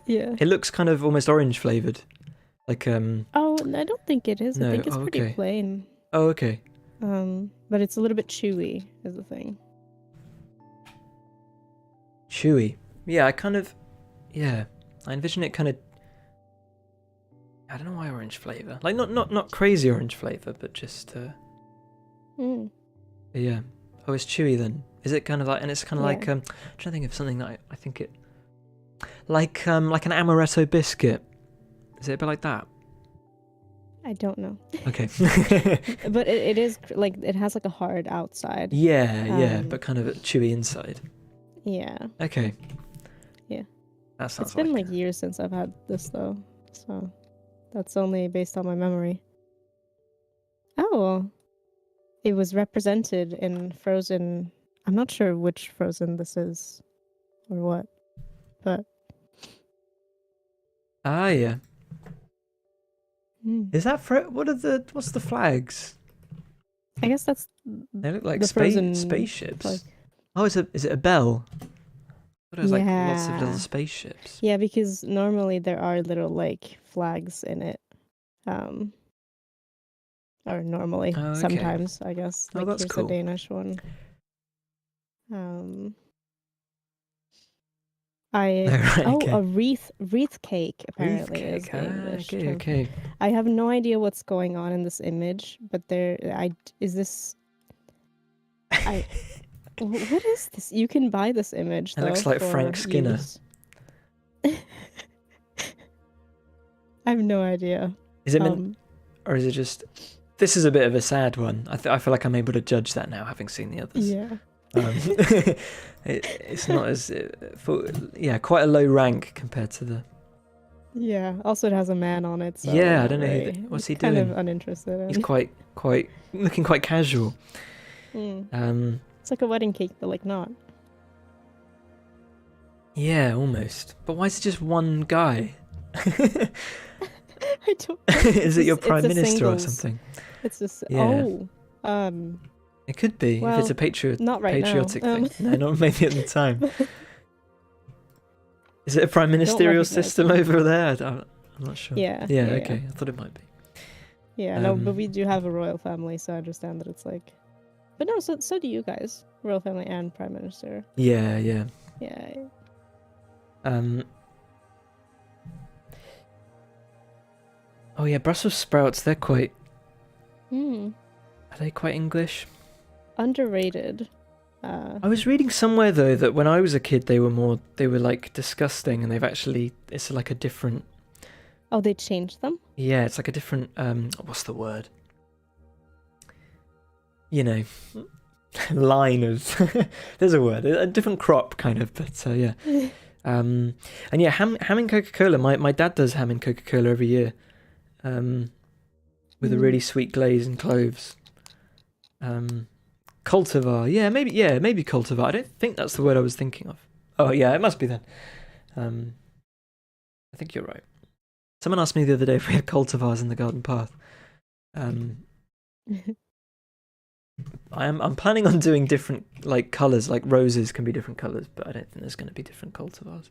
Yeah. It looks kind of almost orange flavored. Like Oh, I don't think it is. No. I think it's pretty Okay. plain. Oh, okay. But it's a little bit chewy is the thing. Chewy. Yeah, I envision it kind of. I don't know why orange flavor. Like not crazy orange flavor, but just. Yeah. Oh, it's chewy then. Is it kind of like? And it's kind of like. I'm trying to think of something that I think it. Like an amaretto biscuit. Is it a bit like that? I don't know. Okay. But it is like it has like a hard outside. Yeah, but kind of a chewy inside. Yeah. Okay. Yeah. That sounds It's been like like years since I've had this though, so that's only based on my memory. Oh, it was represented in Frozen. I'm not sure which Frozen this is or what, but yeah. hmm. Is that what's the flags? I guess that's They look like the Frozen spaceships. flag. Oh, is it a bell? I thought it was like lots of little Yeah. spaceships. Yeah, because normally there are little like flags in it. Or normally, Oh, okay. sometimes, I guess. Oh, Like that's here's cool. a Danish one. Um, Right, okay. a wreath cake apparently is Beefcake. the English Okay, term. okay. I have no idea what's going on in this image, but what is this? You can buy this image It though. looks like for Frank Skinner. use. I have no idea. Is it meant, or is it just? This is a bit of a sad one. I feel like I'm able to judge that now, having seen the others. Yeah. It's not as quite a low rank compared to the. Yeah. Also, it has a man on it. So Yeah, I not don't know very- what's he kind doing. of uninterested in. He's quite looking quite casual. Mm. It's like a wedding cake, but like not. Yeah, almost. But why is it just one guy? I don't. Is it your It's prime a minister or singles. something? It's just Yeah. It could be if it's a not right patriotic now. thing. No, not maybe at the time. Is it a prime ministerial recognize system it. over there? I'm not sure. Yeah. Yeah. Okay. I thought it might be. Yeah. No, but Um, we do have a royal family, so I understand that it's like. But no, so do you guys, royal family and prime minister. Yeah. Yeah. Oh yeah, Brussels sprouts. They're quite. Hmm. Are they quite English? Underrated. I was reading somewhere though that when I was a kid, they were like disgusting, and it's like a different. Oh, they changed them. Yeah, it's like a different. What's the word? You know, line of. There's a word, a different crop, kind of. But yeah. And yeah, ham in Coca-Cola. My dad does ham in Coca-Cola every year, with a really sweet glaze and cloves. Cultivar, maybe cultivar. I don't think that's the word I was thinking of. Oh yeah, it must be then. I think you're right. Someone asked me the other day if we had cultivars in the garden path. I'm planning on doing different like colours, like roses can be different colours, but I don't think there's going to be different cultivars.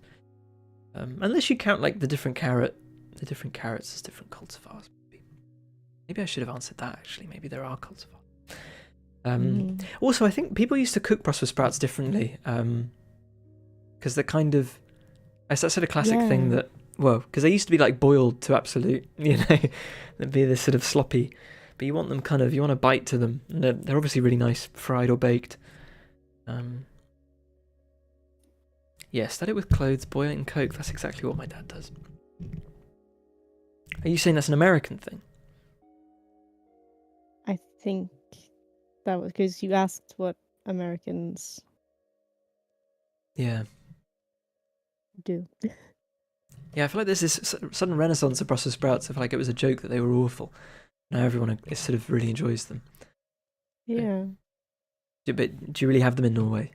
Unless you count like the different carrots as different cultivars. Maybe I should have answered that actually. Maybe there are cultivars. Also, I think people used to cook Brussels sprouts differently, because they're kind of. That's sort of classic thing that. Well, because they used to be like boiled to absolute, they'd be this sort of sloppy. But you want them you want a bite to them. And they're obviously really nice, fried or baked. Yeah, stud it with clothes, boil it in Coke. That's exactly what my dad does. Are you saying that's an American thing? I think that was because you asked what Americans Yeah. do. Yeah, I feel like there's this sudden renaissance of Brussels sprouts. I feel like it was a joke that they were awful. Now everyone sort of really enjoys them. Yeah. But do you really have them in Norway?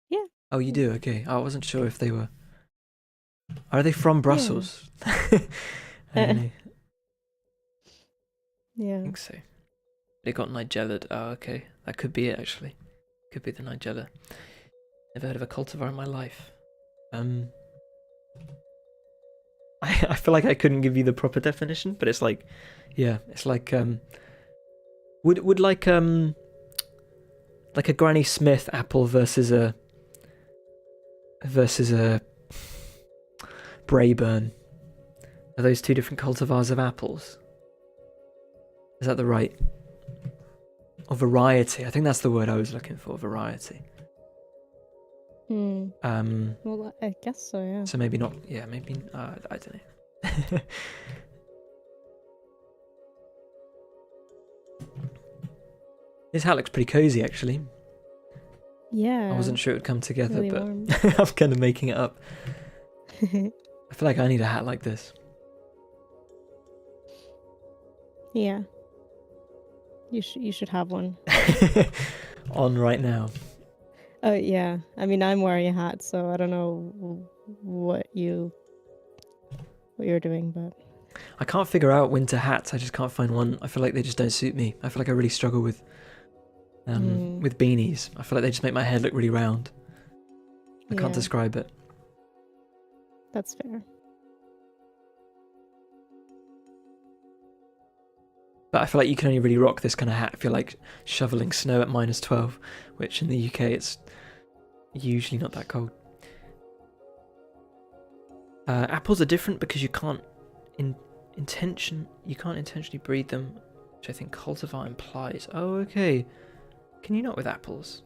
Yeah. Oh, you do? Okay. I wasn't sure if they were... Are they from Brussels? I don't know. Yeah. I think so. They got Nigella. Oh, okay. That could be it, actually. Could be the Nigella. Never heard of a cultivar in my life. I feel like I couldn't give you the proper definition, but it's like, yeah, it's like would like a Granny Smith apple versus a Brayburn. Are those two different cultivars of apples? Is that the right? Or variety? I think that's the word I was looking for. Variety. Well, I guess so. Yeah. So maybe not. Yeah, maybe. I don't know. This hat looks pretty cozy, actually. Yeah. I wasn't sure it would come together, really but warm. I'm kind of making it up. I feel like I need a hat like this. Yeah. You should have one. On right now. Yeah. I mean, I'm wearing a hat, so I don't know what you're doing, but I can't figure out winter hats. I just can't find one. I feel like they just don't suit me. I feel like I really struggle with beanies. I feel like they just make my head look really round. I can't yeah, describe it. that's fair. But I feel like you can only really rock this kind of hat if you're like shoveling snow at -12, which in the UK it's usually not that cold. Apples are different because you can't intentionally breed them, which I think cultivar implies. Oh, okay. Can you not with apples?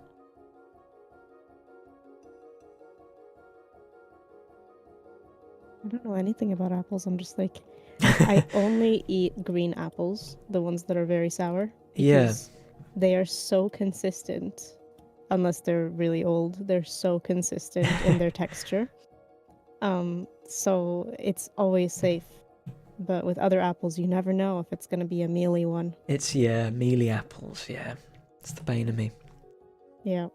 I don't know anything about apples. I'm just like, I only eat green apples, the ones that are very sour. Yeah. Because they are so consistent. Unless they're really old, they're so consistent in their texture. So it's always safe. But with other apples, you never know if it's going to be a mealy one. It's, yeah, mealy apples, yeah. It's the bane of me. Yeah.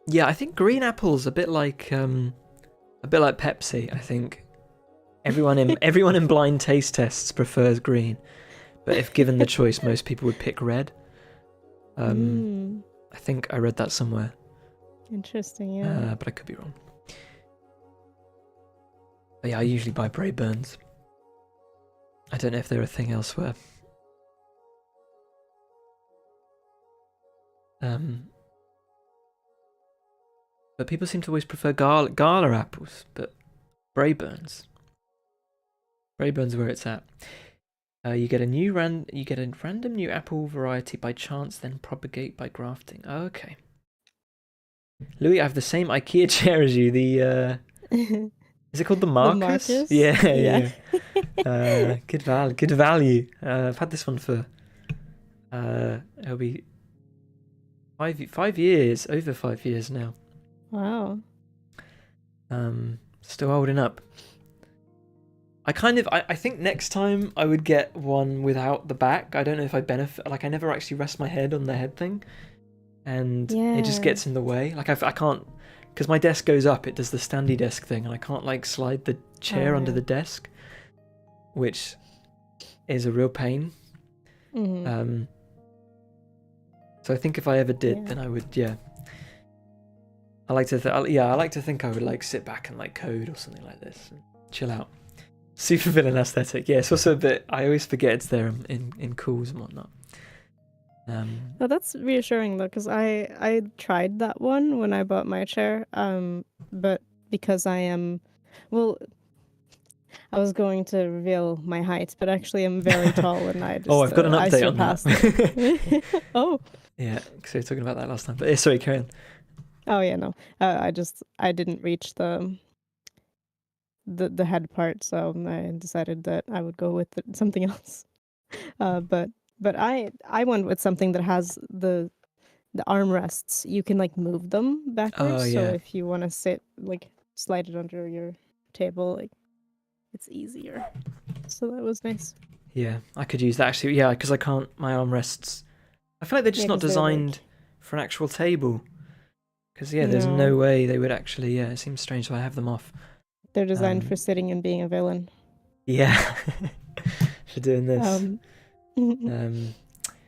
Yeah, I think green apples a bit like Pepsi, I think. Everyone in blind taste tests prefers green. But if given the choice, most people would pick red. I think I read that somewhere. Interesting, yeah. But I could be wrong. But yeah, I usually buy Brayburns. I don't know if they're a thing elsewhere. But people seem to always prefer Gala apples, but Brayburns. Brayburns where it's at. You get a random new apple variety by chance, then propagate by grafting. Oh, okay. Louis, I have the same IKEA chair as you. The is it called the Marcus? The Marcus? Yeah. Good value. I've had this one for it'll be 5 years, over 5 years now. Wow. Still holding up. I think next time I would get one without the back. I don't know if I benefit. Like, I never actually rest my head on the head thing, and it just gets in the way. Like, I can't, because my desk goes up. It does the standy desk thing, and I can't like slide the chair under the desk, which is a real pain. Mm-hmm. So I think if I ever did, then I would. Yeah. I like to think I would like sit back and like code or something like this, and chill out. Super villain aesthetic. Yeah, it's also a bit. I always forget it's there in calls and whatnot. Oh, that's reassuring though, because I tried that one when I bought my chair. But because I was going to reveal my height, but actually I'm very tall, and I just I've got an update on that. Oh. Yeah, because we were talking about that last time. But sorry, carry on. Oh yeah, no. I didn't reach the head part, so I decided that I would go with something else. But I went with something that has the armrests. You can like move them backwards. Oh, yeah. So if you want to sit, like slide it under your table, like it's easier. So that was nice. Yeah, I could use that actually. Yeah, because I can't. My armrests. I feel like they're just not 'cause they're, designed for an actual table. Because there's no way they would actually. Yeah, it seems strange. So I have them off. They're designed for sitting and being a villain. Yeah, for doing this.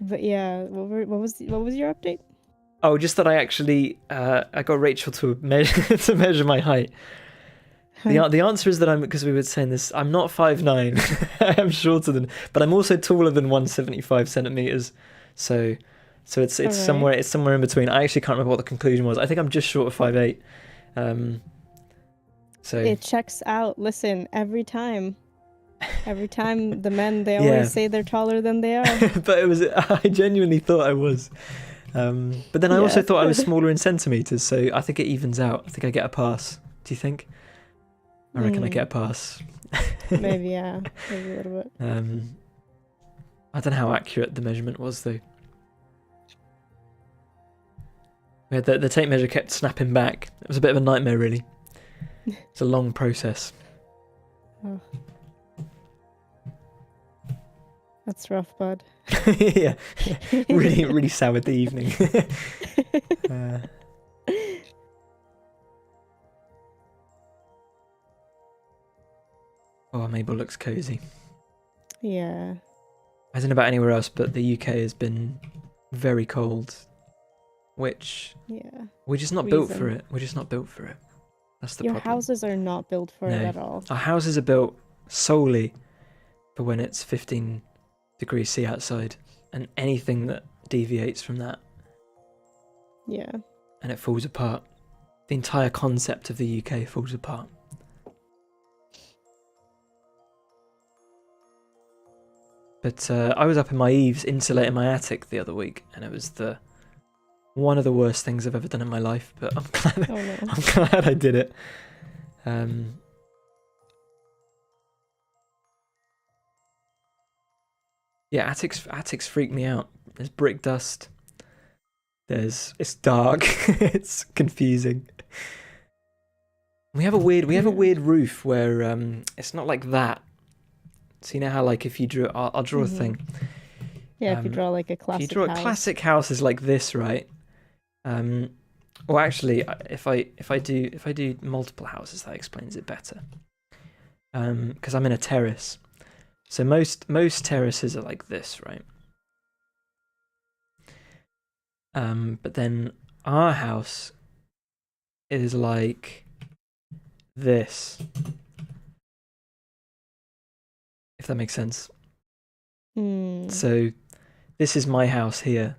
But yeah, what was your update? Oh, just that I actually I got Rachel to measure my height. The answer is that because we were saying this, I'm not 5'9". I am shorter than, but I'm also taller than 175 centimeters. So it's somewhere in between. I actually can't remember what the conclusion was. I think I'm just short of 5'8". So it checks out. Listen, every time the men, they always say they're taller than they are. But I genuinely thought I was. But then I also thought I was smaller in centimeters, so I think it evens out. I think I get a pass. Do you think? I reckon I get a pass. Maybe a little bit. I don't know how accurate the measurement was though. We had the tape measure kept snapping back. It was a bit of a nightmare, really. It's a long process. Oh. That's rough, bud. Yeah, really, really soured the evening. Oh, Mabel looks cozy. Yeah. I don't know about anywhere else, but the UK has been very cold, which Yeah. we're just not built for Reason. it. We're just not built for it. That's the Your problem. houses are not built for it No. at all. Our houses are built solely for when it's 15 degrees C outside, and anything that deviates from that, Yeah. and it falls apart. The entire concept of the UK falls apart. But I was up in my eaves insulating my attic the other week, and it was one of the worst things I've ever done in my life. But I'm glad Oh no. I'm glad I did it. Yeah, attics freak me out. There's brick dust. It's dark. It's confusing. We have a weird roof where it's not like that. So you know how like if you drew, I'll draw a thing. Yeah, if you draw like a If classic you draw a house. classic house is like this, right? Well, actually, if I do multiple houses, that explains it better. Because I'm in a terrace, so most terraces are like this, right? But then our house is like this, if that makes sense. So this is my house here.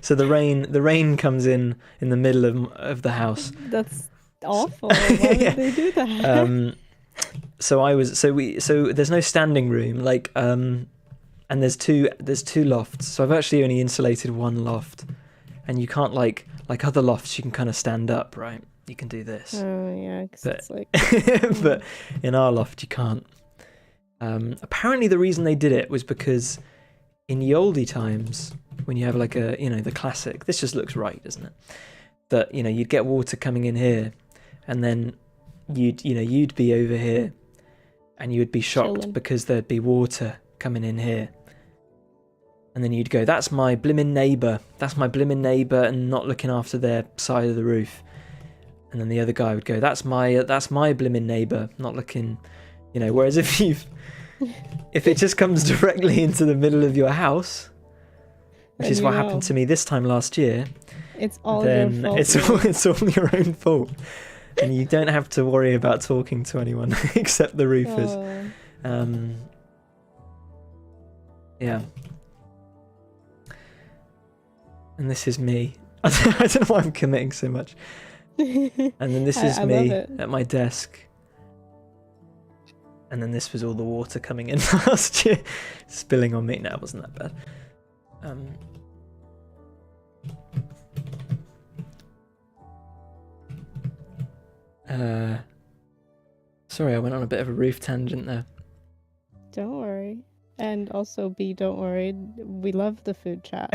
So the rain comes in the middle of the house. That's awful. Why would they do that? So there's no standing room, like and there's two lofts. So I've actually only insulated one loft, and you can't like other lofts you can kind of stand up, right? You can do this. Oh yeah, because it's like. But in our loft you can't. Apparently the reason they did it was because in the oldie times, when you have like the classic, this just looks right, doesn't it? That you'd get water coming in here, and then you'd be over here, and you would be shocked Chilling. because there'd be water coming in here, and then you'd go, "That's my blimmin' neighbour. That's my blimmin' neighbour," and not looking after their side of the roof. And then the other guy would go, "That's my blimmin' neighbour," not looking, Whereas if it just comes directly into the middle of your house, which is what happened to me this time last year, it's all then your fault. it's all your own fault, and you don't have to worry about talking to anyone except the roofers. Yeah. And this is me. I don't know why I'm committing so much. And then this is me at my desk. And then this was all the water coming in last year, spilling on me. No, it wasn't that bad. Sorry, I went on a bit of a roof tangent there. Don't worry. And also, B, don't worry. We love the food chat.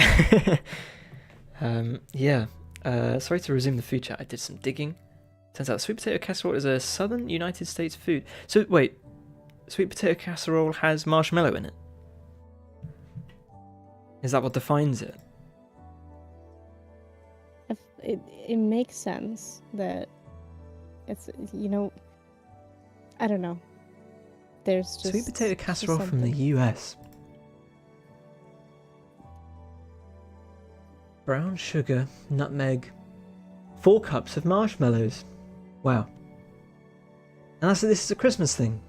Yeah. Sorry to resume the food chat. I did some digging. Turns out sweet potato casserole is a southern United States food. So, wait. Sweet potato casserole has marshmallow in it? Is that what defines it? It makes sense that it's, I don't know. There's just sweet potato casserole from the something. US. Brown sugar, nutmeg, 4 cups of marshmallows. Wow. And this is a Christmas thing.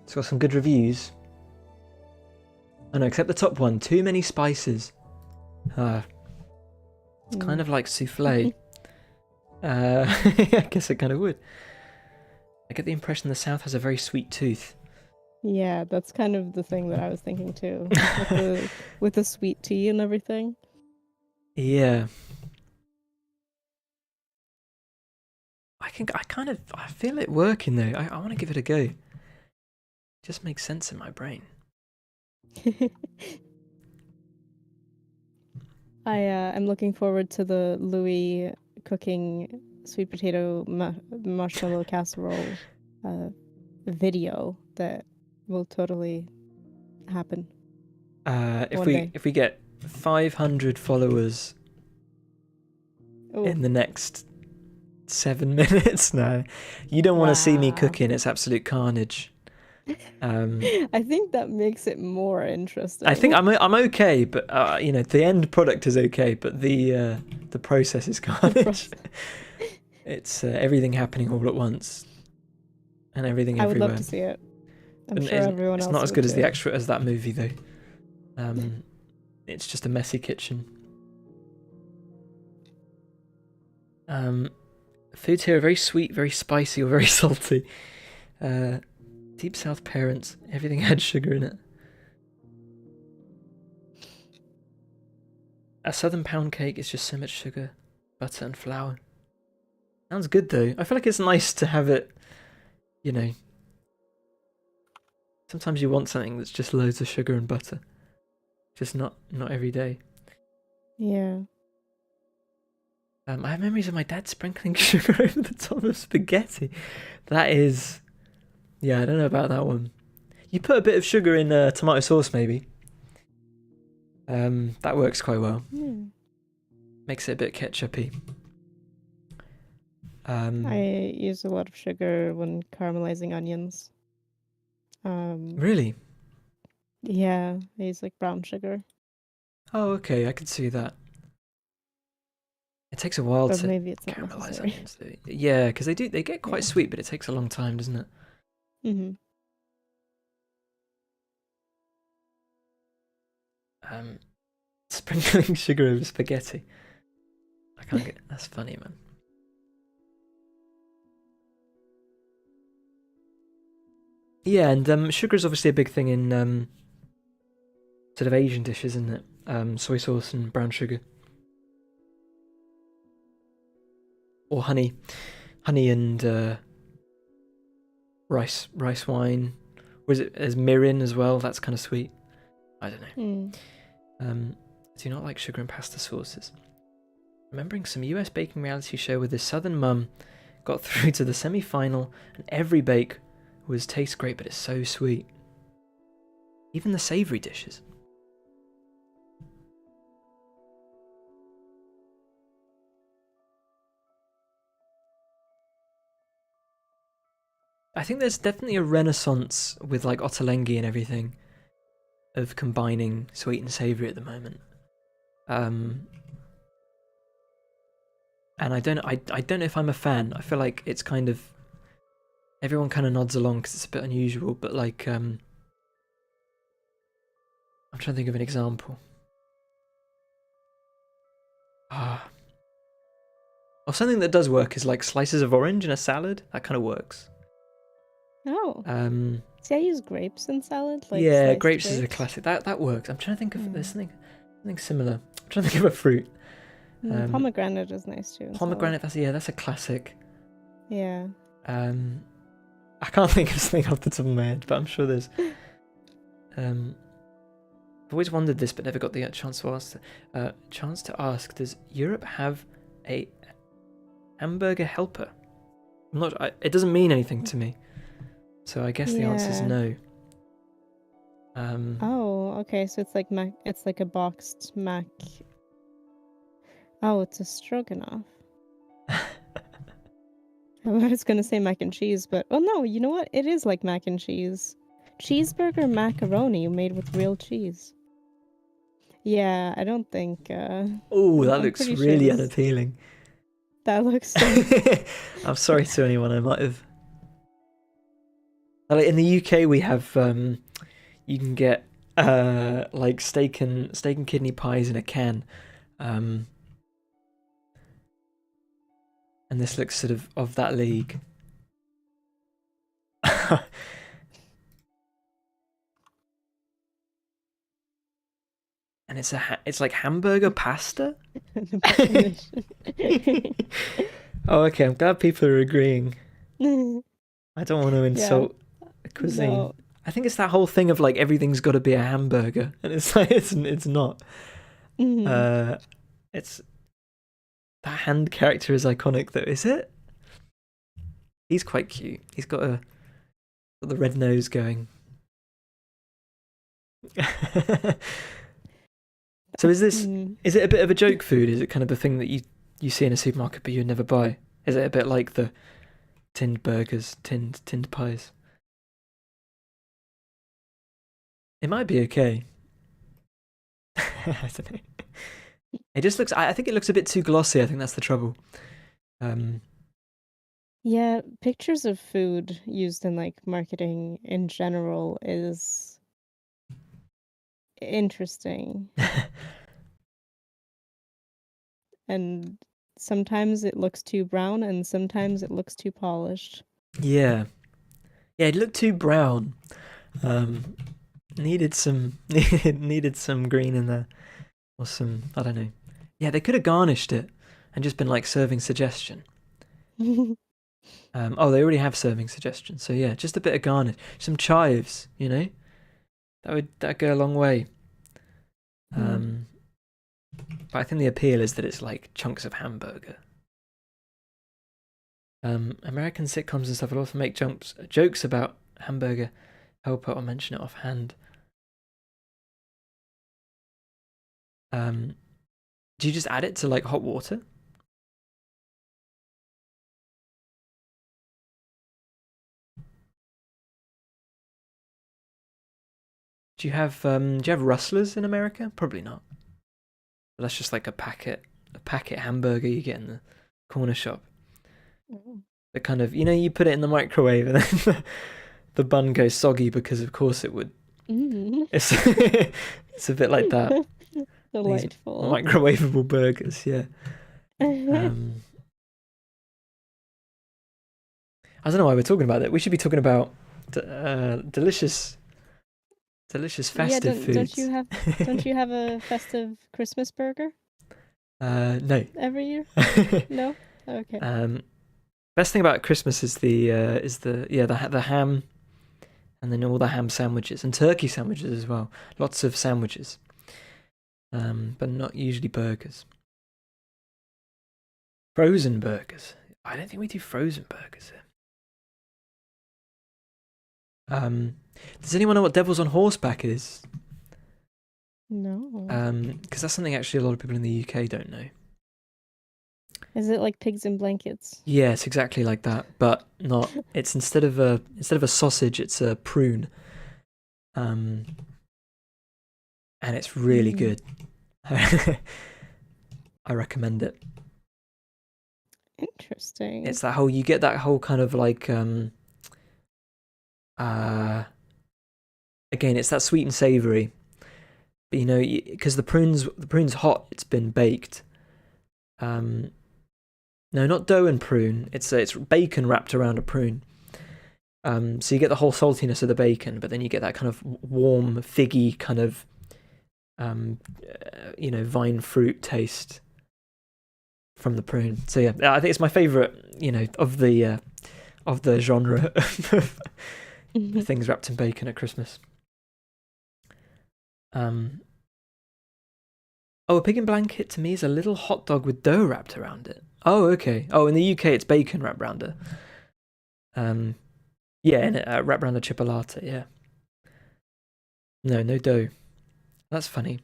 It's got some good reviews. Oh no, except the top one. Too many spices. It's kind of like souffle. I guess it kind of would. I get the impression the South has a very sweet tooth. Yeah, that's kind of the thing that I was thinking too. With the sweet tea and everything. Yeah. I feel it working though. I want to give it a go. It just makes sense in my brain. I'm looking forward to the Louis cooking sweet potato marshmallow casserole video that will totally happen If one day. we get 500 followers Oh, in the next 7 minutes, no, you don't want to see me wow. cooking. It's absolute carnage. I think that makes it more I think interesting. I'm okay, but the end product is okay, but the process is carnage. It's everything happening all at once, and everything I would love everywhere. to see it. I'm And sure everyone it's else not as would good as too. as that movie though. It's just a messy kitchen. Foods here are very sweet, very spicy, or very salty. Deep South parents, everything had sugar in it. A southern pound cake is just so much sugar, butter, and flour. Sounds good though. I feel like it's nice to have it, you know. Sometimes you want something that's just loads of sugar and butter. Just not every day. Yeah. I have memories of my dad sprinkling sugar over the top of spaghetti. That is, yeah, I don't know about that one. You put a bit of sugar in tomato sauce, maybe. That works quite well. Makes it a bit ketchupy. I use a lot of sugar when caramelizing onions. Really? Yeah, I use like brown sugar. Oh, okay, I could see that. It takes a while But to maybe it's not caramelize necessary. onions, though. Yeah, because they get quite Yeah. sweet, but it takes a long time, doesn't it? Mm-hmm. Sprinkling sugar over spaghetti. I can't get. That's funny, man. Yeah, and sugar is obviously a big thing in sort of Asian dishes, isn't it? Soy sauce and brown sugar, or honey and rice wine. Or is it as mirin as well? That's kind of sweet. I don't know. Do you not like sugar and pasta sauces? Remembering some US baking reality show where this southern mum got through to the semi-final and every bake was tastes great, but it's so sweet. Even the savoury dishes. I think there's definitely a renaissance with like ottolenghi and everything of combining sweet and savoury at the moment. And I don't know if I'm a fan. I feel like it's kind of everyone kind of nods along because it's a bit unusual, but like I'm trying to think of an example. Or something that does work is like slices of orange in a salad. That kind of works. Oh. See, I use grapes in salad. Like Yeah, sliced grapes is a classic. That works. I'm trying to think of there's something similar. I'm trying to think of a fruit. Pomegranate is nice too. Pomegranate. That's a classic. Yeah. I can't think of something off the top of my head, but I'm sure there's. I've always wondered this, but never got the chance to ask. Does Europe have a hamburger helper? I'm not. It doesn't mean anything to me, so I guess the answer is no. Oh, okay. So it's like mac. It's like a boxed mac. Oh, it's a stroganoff. I was gonna say mac and cheese, but oh no, you know what? It is like mac and cheese. Cheeseburger macaroni made with real cheese. Yeah, I don't think. Oh, that I'm looks pretty really sure unappealing. that looks. I'm sorry to anyone I might have. Like in the UK, we have you can get like steak and kidney pies in a can, and this looks sort of that league. And it's like hamburger pasta. Oh, okay. I'm glad people are agreeing. I don't want to insult cuisine. No. I think it's that whole thing of like everything's got to be a hamburger, and it's like it's not. Mhm. It's that hand character is iconic though, is it? He's quite cute. He's got the red nose going. So Mm. is it a bit of a joke food? Is it kind of a thing that you see in a supermarket but you'd never buy? Is it a bit like the tinned burgers, tinned pies? It might be okay. I don't know. It just looks. I think it looks a bit too glossy. I think that's the trouble. Um, Yeah, pictures of food used in like marketing in general is interesting. And sometimes it looks too brown and sometimes it looks too polished. yeah, yeah. It looked too brown. Um, needed some needed some green in there or some. I don't know. Yeah, they could have garnished it and just been like serving suggestion. Oh, they already have serving suggestions. So yeah, just a bit of garnish, some chives. That'd go a long way. Mm. Um, but I think the appeal is that it's like chunks of hamburger. American sitcoms and stuff will often make jokes about hamburger. Helper or mention it offhand. Um, do you just add it to like hot water? Do you have rustlers in America? Probably not. But that's just like a packet hamburger you get in the corner shop. Oh. That kind of you put it in the microwave and then the bun goes soggy because of course it would. Mm. It's it's a bit like that. These Delightful. microwavable burgers, yeah. Um, I don't know why we're talking about it. We should be talking about delicious Yeah, festive don't foods. you have a festive Christmas burger No. every year? No? Okay. um, best thing about Christmas is the ham, and then all the ham sandwiches and turkey sandwiches as well. Lots of sandwiches, but not usually burgers. Frozen burgers. I don't think we do frozen burgers here. Does anyone know what Devil's on Horseback is? No. Because that's something actually a lot of people in the UK don't know. Is it like pigs in blankets? Yeah, it's exactly like that, but not. It's instead of a sausage, it's a prune. Um, and it's really Mm. good. I recommend it. Interesting. It's that whole you get that whole kind of like uh again, it's that sweet and savory. But because the prune's hot, it's been baked. Um, no, not dough and prune. It's bacon wrapped around a prune. So you get the whole saltiness of the bacon, but then you get that kind of warm, figgy kind of, vine fruit taste from the prune. So yeah, I think it's my favorite, of the genre of things wrapped in bacon at Christmas. Um, a pig in blanket to me is a little hot dog with dough wrapped around it. Oh, okay. Oh, in the UK it's bacon wrapped around it. Yeah, and wrapped around a chipolata. Yeah. No dough. That's funny.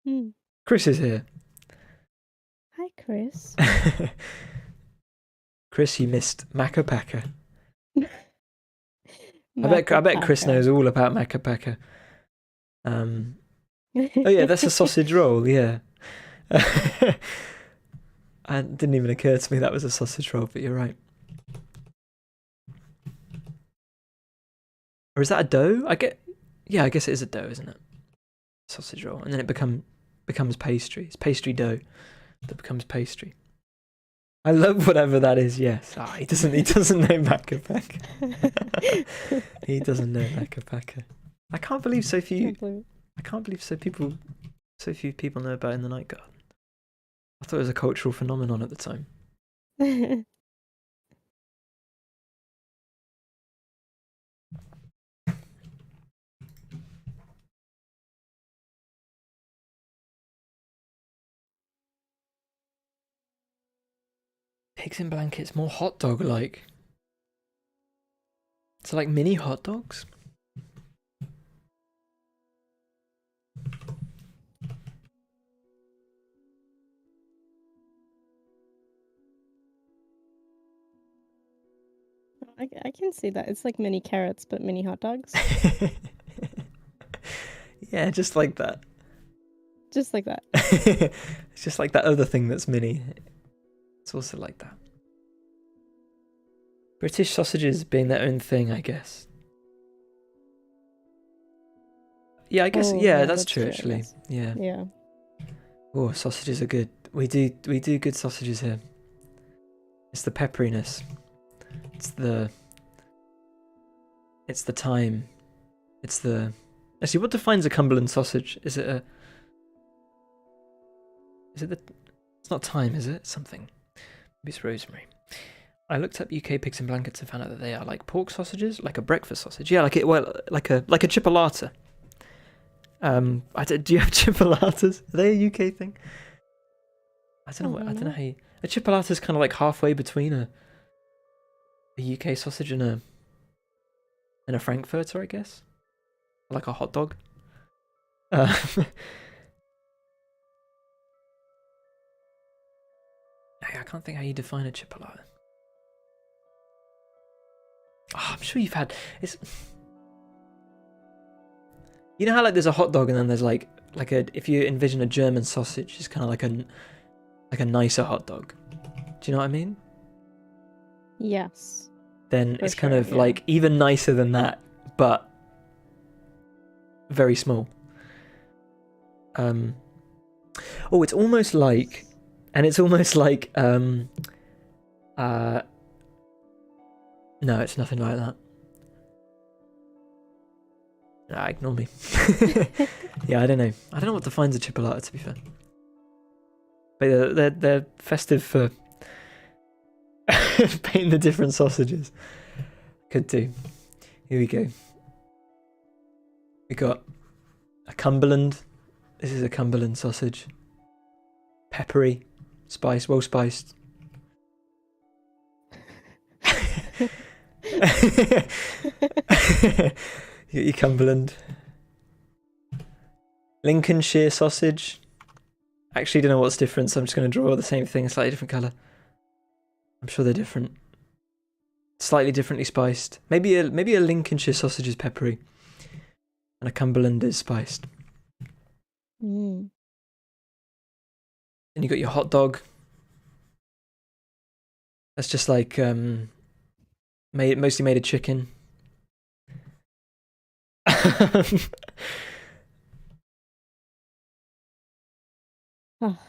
Hmm. Chris is here. Hi, Chris. Chris, you missed Macapaca. I bet Chris Macapaca. knows all about Macapaca. Oh yeah, that's a sausage roll. Yeah. It didn't even occur to me that was a sausage roll, but you're right. Or is that a dough? Yeah, I guess it is a dough, isn't it? Sausage roll, and then it becomes pastry. It's pastry dough that becomes pastry. I love whatever that is. Yes. He doesn't. He doesn't know Macapaca. He doesn't know Macapaca. I can't believe so few. Can't believe I can't believe so few people know about In the Night Garden. I thought it was a cultural phenomenon at the time. it. Pigs in blankets, more hot dog like. So like mini hot dogs? I can see that. It's like mini carrots, but mini hot dogs. Yeah, just like that. Just like that. It's just like that other thing that's mini. It's also like that. British sausages being their own thing, I guess. Yeah, I guess. Oh, Yeah, yeah, that's that's true true, I actually. guess. Yeah. Yeah. Oh, sausages are good. We do good sausages here. It's the pepperiness. It's the time. It's the. Actually, what defines a Cumberland sausage? Is it the? It's not thyme, is it? It's something. Maybe it's rosemary. I looked up UK pigs in blankets and found out that they are like pork sausages, like a breakfast sausage. Yeah, like like a chipolata. Do you have chipolatas? Are they a UK thing? I don't know. I don't know how you. A chipolata is kind of like halfway between a UK sausage and a frankfurter, I guess. Like a hot dog. I can't think how you define a chipolata. Oh, I'm sure you've had. It's. You know how like there's a hot dog and then there's like if you envision a German sausage, it's kind of like a nicer hot dog. Do you know what I mean? Yes. Then For it's kind sure, of yeah. like even nicer than that, but very small. Oh, it's almost like, no, it's nothing like that. Nah, ignore me. Yeah, I don't know what defines a chipolata, to be fair. But they're festive for painting the different sausages. Could do. Here we go. We got a Cumberland. This is a Cumberland sausage. Peppery, well spiced. You got your Cumberland. Lincolnshire sausage. Actually, don't know what's different, so I'm just going to draw the same thing, slightly different colour. I'm sure they're different. Slightly differently spiced. Maybe a Lincolnshire sausage is peppery, and a Cumberland is spiced. Mm. Then you got your hot dog. That's just like mostly made of chicken. Oh,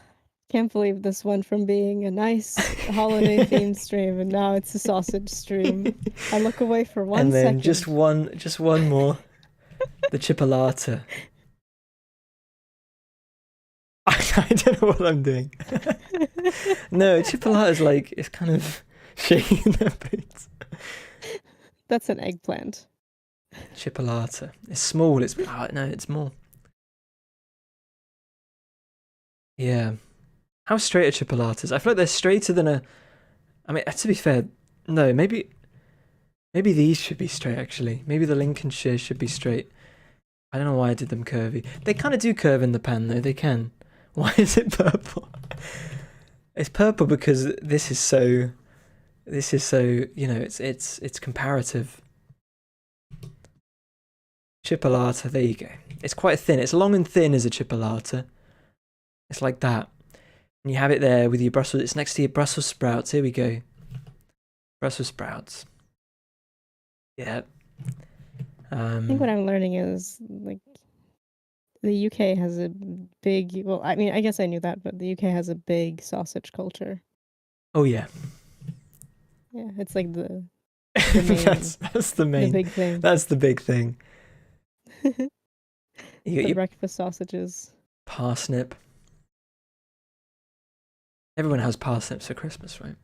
can't believe this went from being a nice holiday themed stream and now it's a sausage stream. I look away for 1 and then second. just one more. The chipolata. I don't know what I'm doing. No, chipolata is like, it's kind of shaking their boots. That's an eggplant. Chipolata. It's small. It's no, it's more. Yeah. How straight are chipolatas? I feel like they're straighter than a. I mean, to be fair, no. Maybe these should be straight. Actually, maybe the Lincolnshire should be straight. I don't know why I did them curvy. They kind of do curve in the pan though. They can. Why is it purple? It's purple because this is so. You know, it's comparative. Chipolata. There you go. It's quite thin. It's long and thin as a chipolata. It's like that. And you have it there with your Brussels. It's next to your Brussels sprouts. Here we go. Brussels sprouts. Yeah. I think what I'm learning is like the UK has a big, well, I mean, I guess I knew that, but the UK has a big sausage culture. Oh yeah. Yeah, it's like the main, that's the main. the big thing. That's the big thing. You got The your breakfast sausages. parsnip. Everyone has parsnips for Christmas, right?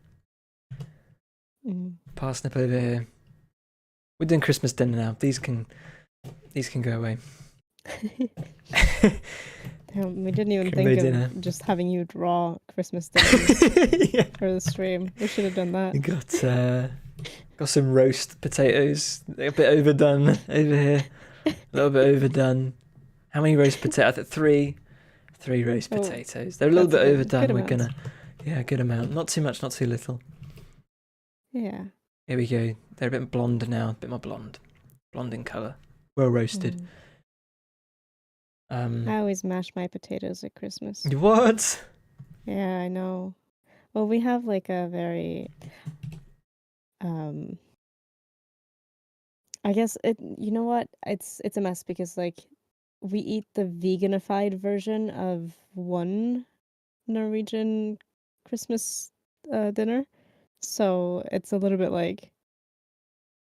Mm. Parsnip over here. We're doing Christmas dinner now. These can go away. We didn't even Combo think dinner. of just having you draw Christmas dinners Yeah. for the stream. We should have done that. We got some roast potatoes, a bit overdone over here, a little bit overdone. How many roast potatoes? Three roast Oh, potatoes. They're a little that's bit a overdone. good We're amount. a good amount. Not too much, not too little. Yeah. Here we go. They're a bit blonde now, a bit more blonde in colour. Well roasted. I always mash my potatoes at Christmas. What? Yeah, I know. Well, we have like a very, I guess you know what? It's a mess because like we eat the veganified version of one Norwegian Christmas dinner. So it's a little bit like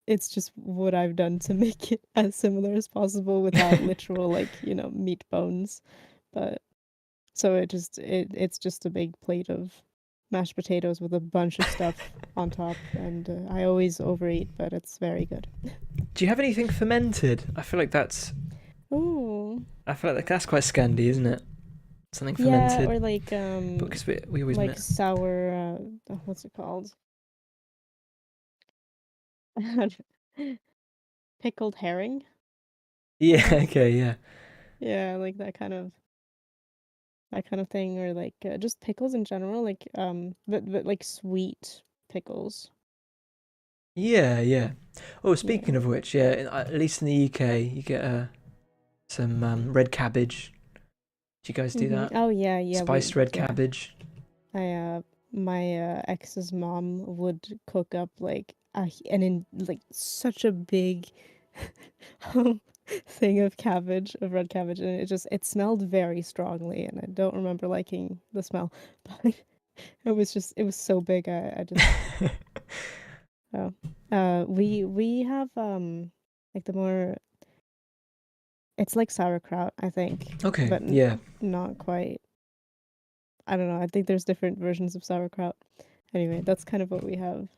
it's just what I've done to make it as similar as possible without literal like, meat bones. But so it's just a big plate of mashed potatoes with a bunch of stuff on top, and I always overeat, but it's very good. Do you have anything fermented? I feel like that's quite Scandi, isn't it? Something fermented. Yeah, or like because we always like sour what's it called? Pickled herring. Yeah. Okay. Yeah. Yeah, like that kind of thing, or like just pickles in general, like but like sweet pickles. Yeah. Yeah. Oh, speaking Yeah. of which, yeah. At least in the UK, you get some red cabbage. Do you guys do that? Oh yeah, yeah. Spiced red cabbage. My ex's mom would cook up like like such a big thing of red cabbage, and it smelled very strongly, and I don't remember liking the smell, but it was so big. I just we have like the more, it's like sauerkraut, I think, Okay. but Yeah. not quite. I don't know. I think there's different versions of sauerkraut. Anyway, that's kind of what we have.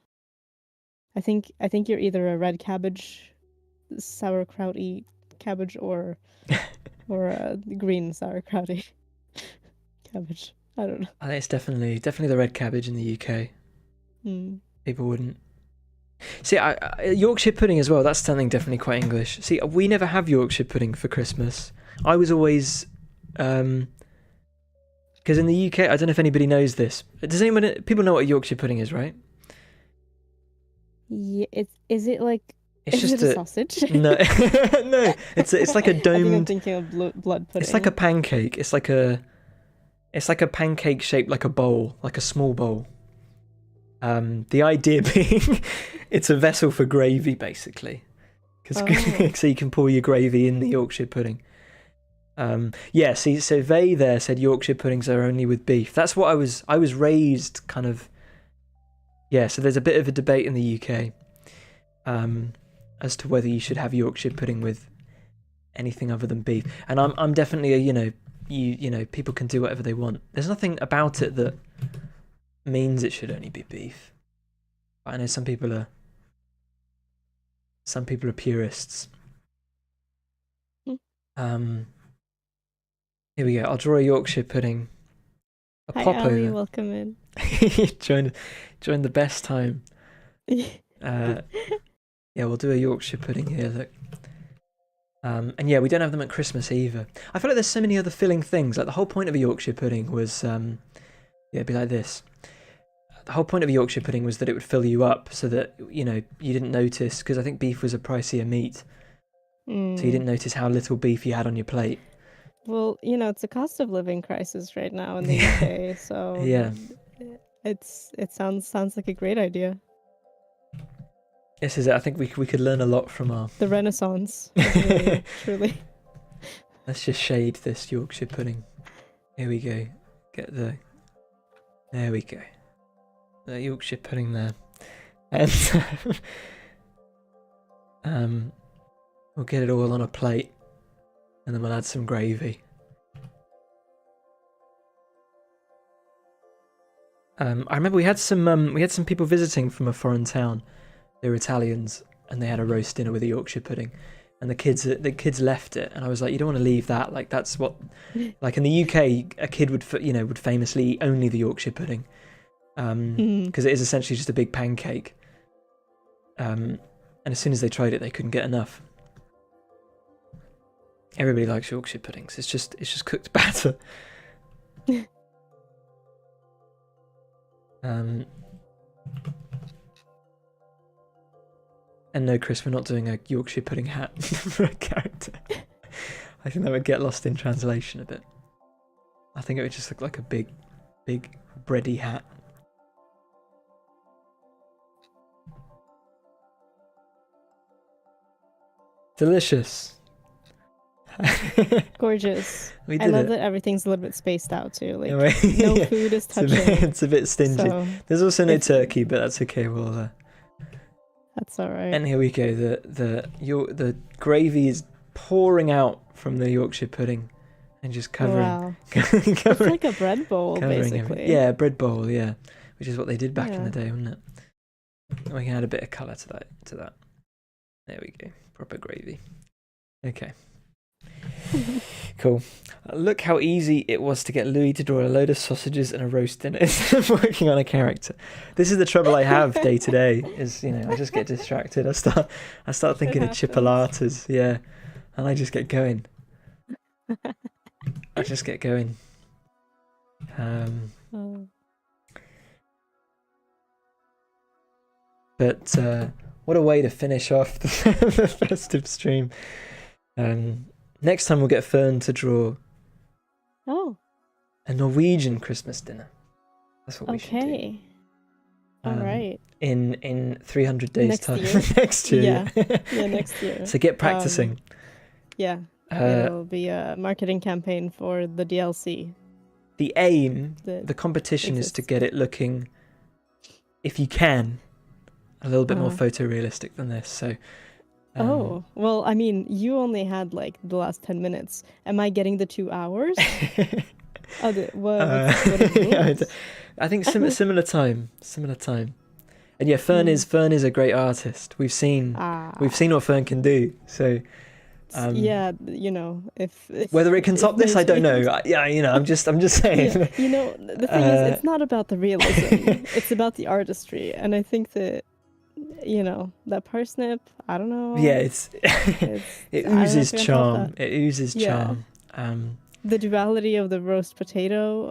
I think you're either a red cabbage, sauerkrauty cabbage, or a green sauerkrauty cabbage. I don't know. I think it's definitely the red cabbage in the UK. People wouldn't. See, Yorkshire pudding as well. That's something definitely quite English. See, we never have Yorkshire pudding for Christmas. I was always, because in the UK, I don't know if anybody knows this. Does anyone? People know what a Yorkshire pudding is, right? Yeah, is it like? It's is just it a sausage? No, no. It's like a domed. I think I'm thinking of blood pudding. It's like a pancake. It's like a pancake shaped like a bowl, like a small bowl. The idea being, it's a vessel for gravy, basically, so you can pour your gravy in the Yorkshire pudding. Yeah. See, so they there said Yorkshire puddings are only with beef. That's what I was raised kind of. Yeah. So there's a bit of a debate in the UK, as to whether you should have Yorkshire pudding with anything other than beef. And I'm definitely a people can do whatever they want. There's nothing about it that means it should only be beef. But I know some people are purists. Here we go. I'll draw a Yorkshire pudding. Hi, Ali, welcome in. join the best time. Yeah, we'll do a Yorkshire pudding here, look. And yeah, we don't have them at Christmas either. I feel like there's so many other filling things. Like the whole point of a Yorkshire pudding was, it'd be like this. The whole point of a Yorkshire pudding was that it would fill you up, so that you didn't notice, because I think beef was a pricier meat, so you didn't notice how little beef you had on your plate. Well, it's a cost of living crisis right now in the UK, so yeah, it sounds like a great idea. This is it. I think we could learn a lot from the Renaissance. Really, truly. Let's just shade this Yorkshire pudding. Here we go. There we go. The Yorkshire pudding there, and we'll get it all on a plate, and then we'll add some gravy. I remember we had some people visiting from a foreign town. They were Italians, and they had a roast dinner with a Yorkshire pudding. and the kids left it, and I was like, you don't want to leave that. Like that's what, like in the UK, a kid would famously eat only the Yorkshire pudding, because it is essentially just a big pancake. And as soon as they tried it, they couldn't get enough. Everybody likes Yorkshire puddings. It's just cooked batter. And no, Chris, we're not doing a Yorkshire pudding hat for a character. I think that would get lost in translation a bit. I think it would just look like a big bready hat. Delicious. Gorgeous. We I did love it. that everything's a little bit spaced out too. Like Yeah, no food is touching. it's a bit stingy. So There's also no turkey, but that's okay. We'll. that's all right. And here we go. The gravy is pouring out from the Yorkshire pudding, and just covering. Wow. It's covering like a bread bowl, covering basically. everything. Yeah, bread bowl. Yeah, which is what they did back in Yeah. the day, wasn't it? We can add a bit of colour to that. There we go. Proper gravy. Okay. Cool. Look how easy it was to get Louis to draw a load of sausages and a roast in it instead of working on a character. This is the trouble I have day to day. Is I just get distracted. I start thinking of chipolatas, yeah, and I just get going. I just get going. Oh. But what a way to finish off the festive stream. Next time we'll get Fern to draw Oh, a Norwegian Christmas dinner. That's what we should do. okay. All right. In 300 days Next time. year? Next year. Yeah. Yeah, next year. So get practicing. Yeah. It'll be a marketing campaign for the DLC. The aim, that the competition is to exists. get it looking, if you can, a little bit more Uh-huh. photorealistic than this. So. Oh, well, I mean, you only had like the last 10 minutes. Am I getting the 2 hours? What are the yeah, rules? I think similar time. And yeah, Fern is a great artist. We've seen what Fern can do. So yeah, if whether it can if top this, I don't there's- know. I'm just saying. Yeah, the thing is, it's not about the realism. It's about the artistry, and I think that that parsnip. I don't know. Yeah, it's, it I don't know oozes if you can top charm. that. It oozes Yeah. charm. The duality of the roast potato.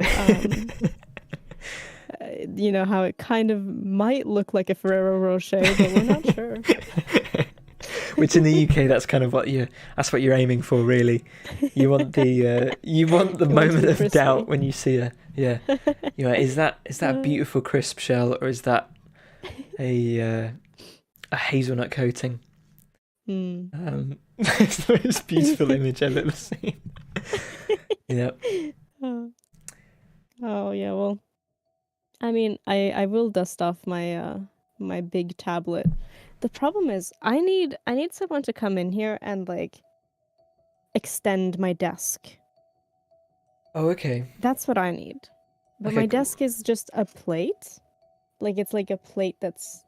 How it kind of might look like a Ferrero Rocher, but we're not sure. Which in the UK, that's kind of what that's what you're aiming for, really. You want the want to moment be of crispy. doubt when you see is that a beautiful crisp shell, or is that a hazelnut coating? It's the most beautiful image I've ever seen. Yeah. Oh yeah, well, I mean, I will dust off my my big tablet. The problem is I need someone to come in here and like extend my desk. Oh, okay. That's what I need. But Okay, my cool. desk is just a plate. Like it's like a plate that's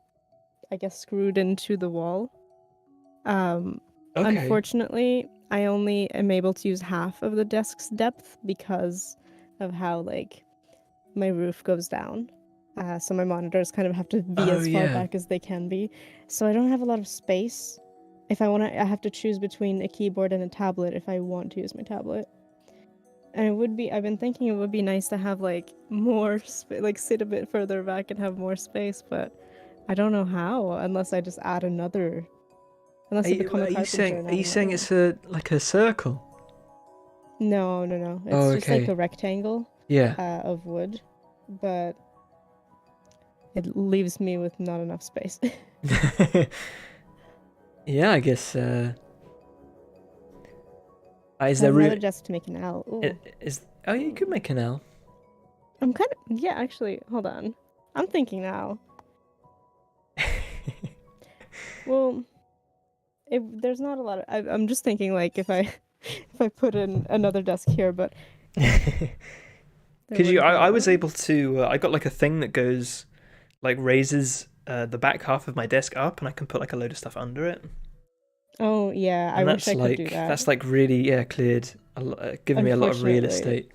I guess screwed into the wall. Okay. Unfortunately, I only am able to use half of the desk's depth because of how like my roof goes down. So my monitors kind of have to be Oh, as far yeah. back as they can be. So I don't have a lot of space. If I want to, I have to choose between a keyboard and a tablet if I want to use my tablet. And I've been thinking it would be nice to have like more, like sit a bit further back and have more space, but I don't know how unless I just add another. Unless I become a carpenter. Are you saying it's like a circle? No. It's Oh, just like okay. a rectangle Yeah. of wood, but it leaves me with not enough space. Yeah, I guess. Is I there have another room? desk to make an L. Ooh. Oh, you could make an L. I'm kind of actually. Hold on, I'm thinking now. Well, there's not a lot of. I'm just thinking like if I put in another desk here, but there Because wouldn't be a I lot. was able to. I got like a thing that goes, like raises the back half of my desk up, and I can put like a load of stuff under it. Oh yeah, I and wish that's I could do like that. that's like really cleared, giving me a lot of real Unfortunately, estate.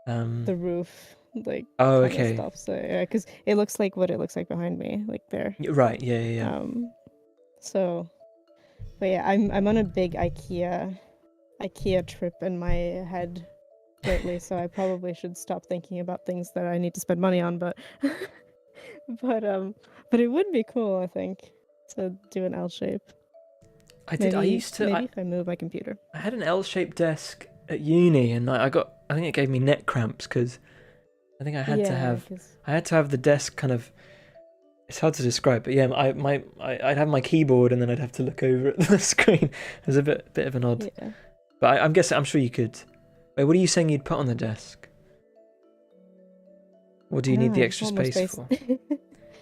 Um, the roof like oh, kind of okay, stops it. Yeah, because it looks like what it looks like behind me, like there. right, yeah, yeah, yeah. Um, so, but yeah, I'm on a big IKEA trip in my head lately, so I probably should stop thinking about things that I need to spend money on. But, but but it would be cool, I think, to do an L shape. I did. I Maybe used to. maybe if I move my computer. I had an L-shaped desk at uni, and I got. I think it gave me neck cramps because I think Yeah, because I had to have the desk kind of. It's hard to describe, but yeah, I'd have my keyboard, and then I'd have to look over at the screen. It was a bit of an odd. yeah. But I'm guessing. I'm sure you could. Wait, what are you saying you'd put on the desk? What do I you don't need know, the I just extra want more space space. for?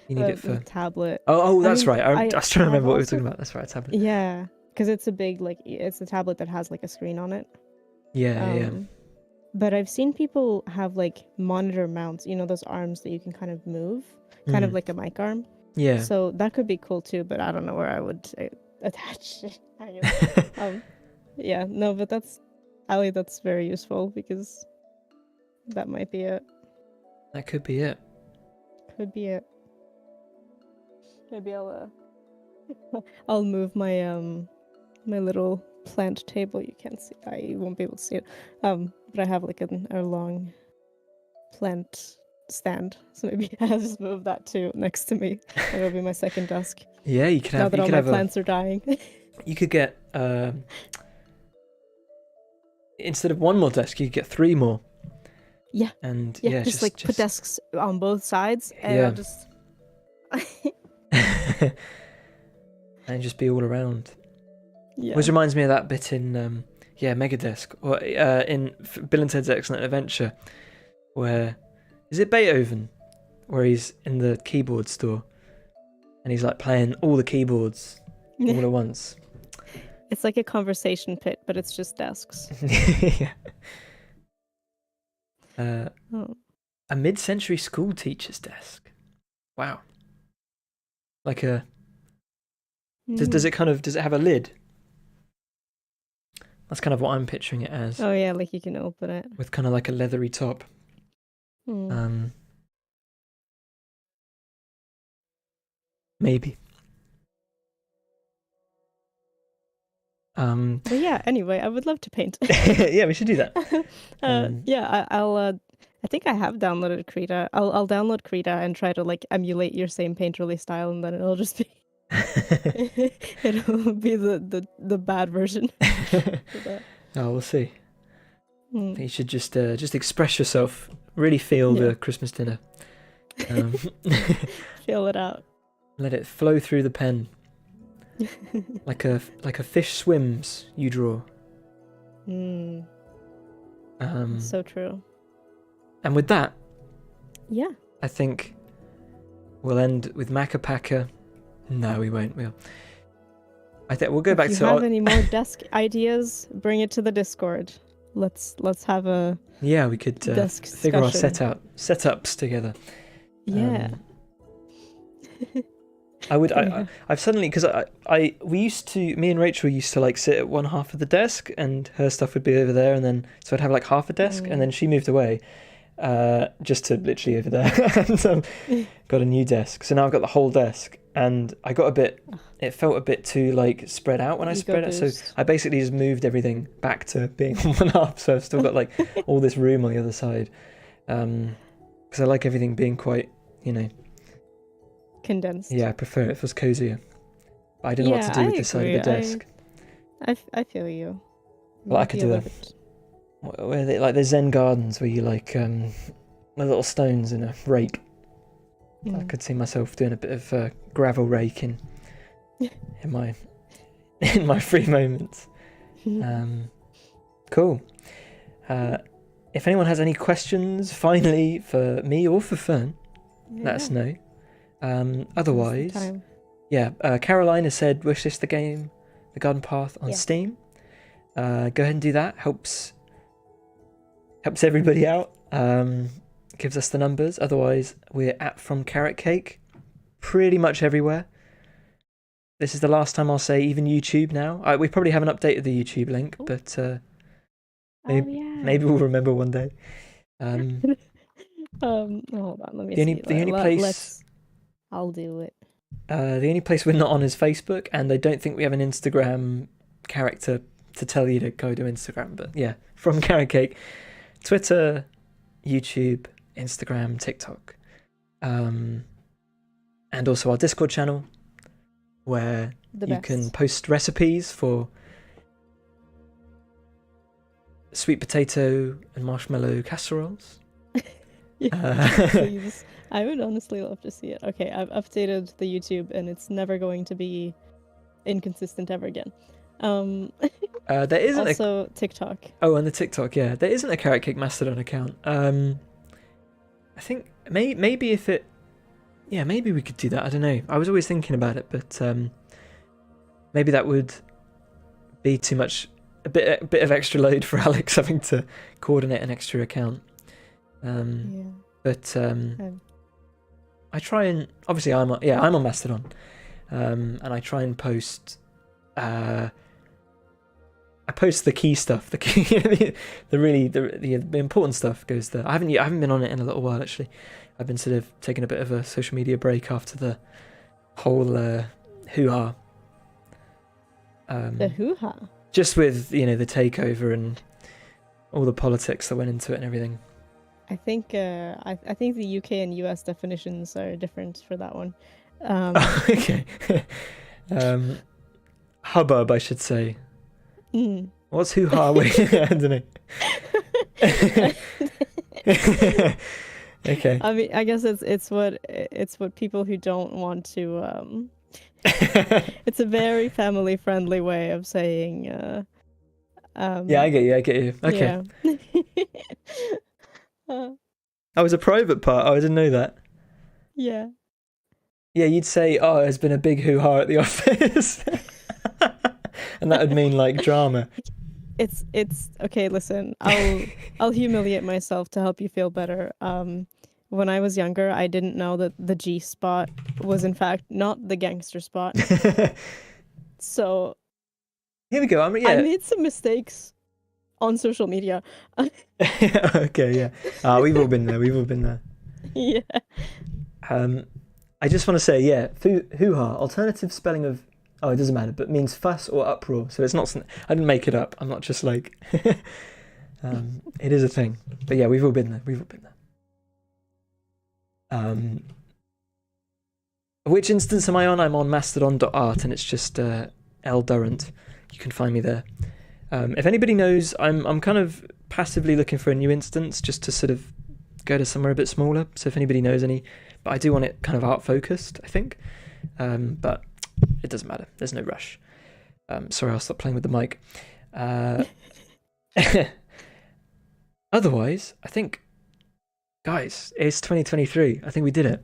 You need it The for. tablet. Oh, I that's mean, right. I was trying to I've remember what we were also talking about. That's right, tablet. yeah, because it's a big like it's a tablet that has like a screen on it. Yeah, yeah, Um, but I've seen people have like monitor mounts, those arms that you can kind of move, kind of mm, like a mic arm. yeah. So that could be cool too, but I don't know where I would attach it. Um, yeah, no, but Ali, that's very useful because that might be it. That could be it. Could be it. Maybe I'll move my little plant table. You can't see. I won't be able to see it. But I have like a long plant stand, so maybe I'll just move that too next to me. That'll be my second desk. Yeah, you could Now have. that You all could my have a. plants are dying. You could get. Instead of one more desk, you could get three more. Yeah. And Yeah, yeah, just like put desks on both sides, and I'll yeah, just. and just be all around. Yeah. Which reminds me of that bit in Megadesk, or in Bill and Ted's Excellent Adventure, where is it Beethoven, where he's in the keyboard store, and he's like playing all the keyboards all at once. It's like a conversation pit, but it's just desks. Yeah. Oh. A mid-century school teacher's desk. Wow. Like a. Does it have a lid? That's kind of what I'm picturing it as. Oh yeah, like you can open it. With kind of like a leathery top. Maybe. But yeah, anyway, I would love to paint. Yeah, we should do that. I'll. I think I have downloaded Krita. I'll download Krita and try to like emulate your same Painterly style, and then it'll just be. It'll be the bad version. Oh, we'll see. You should just express yourself. Really feel the Christmas dinner. Feel it out. Let it flow through the pen. like a fish swims, you draw. So true. And with that, yeah, I think we'll end with Macapaka. No, we won't. I think we'll go back to. If you have any more desk ideas, bring it to the Discord. Let's have a. Yeah, we could figure our setups together. Yeah. I've suddenly, because me and Rachel used to like sit at one half of the desk and her stuff would be over there, and then so I'd have like half a desk, and then she moved away just to literally over there and got a new desk. So now I've got the whole desk, and it felt a bit too like spread out when I spread it, so I basically just moved everything back to being on one half, so I've still got like all this room on the other side, because I like everything being quite, condensed. Yeah, I prefer it. It feels cozier. But I don't know what to do with this side of the desk. I feel you. Well, I could do the Zen gardens where you like the little stones in a rake. I could see myself doing a bit of gravel raking in my free moments. Cool. If anyone has any questions, finally, for me or for Fern, let us know. Otherwise, Caroline has said wishlist the game, The Garden Path on Steam. Go ahead and do that. Helps everybody out. Gives us the numbers. Otherwise, we're at From Carrot Cake pretty much everywhere. this is the last time I'll say even YouTube now. We probably haven't updated the YouTube link, Oh. but Oh yeah. maybe we'll remember one day. Hold on, let me The only see. the only place I'll do it. the only place we're not on is Facebook, and I don't think we have an Instagram character to tell you to go to Instagram. But yeah, from Carrot Cake, Twitter, YouTube, Instagram, TikTok, and also our Discord channel, where The you best. can post recipes for sweet potato and marshmallow casseroles. Please. I would honestly love to see it. Okay, I've updated the YouTube and it's never going to be inconsistent ever again. There isn't also TikTok. and the TikTok, yeah. There isn't a Carrot Cake Mastodon account. I think maybe if it... Yeah, maybe we could do that. I don't know. I was always thinking about it, but maybe that would be too much... A bit of extra load for Alex having to coordinate an extra account. Yeah. But I try and... Obviously, I'm on Mastodon. And I try and post... I post the key stuff, the important stuff goes there. I haven't been on it in a little while actually. I've been sort of taking a bit of a social media break after the whole hoo-ha. The hoo-ha. Just with the takeover and all the politics that went into it and everything. I think I think the UK and US definitions are different for that one. Okay. Hubbub, I should say. What's hoo-ha? I don't know. Okay. I mean, I guess it's what people who don't want to. It's a very family-friendly way of saying. Yeah, I get you. Okay. Yeah. I was a private part. I didn't know that. Yeah. Yeah, you'd say, "Oh, there's been a big hoo-ha at the office," and that would mean like drama. It's okay. Listen, I'll humiliate myself to help you feel better. When I was younger, I didn't know that the G spot was in fact not the gangster spot. So here we go. I made some mistakes on social media. Okay, yeah. We've all been there. Yeah. I just want to say, yeah, hoo-ha, alternative spelling of... Oh, it doesn't matter, but means fuss or uproar. So it's not... I didn't make it up. I'm not just like... it is a thing. But yeah, we've all been there. Which instance am I on? I'm on mastodon.art, and it's just L Durrant. You can find me there. If anybody knows, I'm kind of passively looking for a new instance just to sort of go to somewhere a bit smaller. So if anybody knows any... But I do want it kind of art-focused, I think. But it doesn't matter. There's no rush. Sorry, I'll stop playing with the mic. Otherwise, I think... Guys, it's 2023. I think we did it.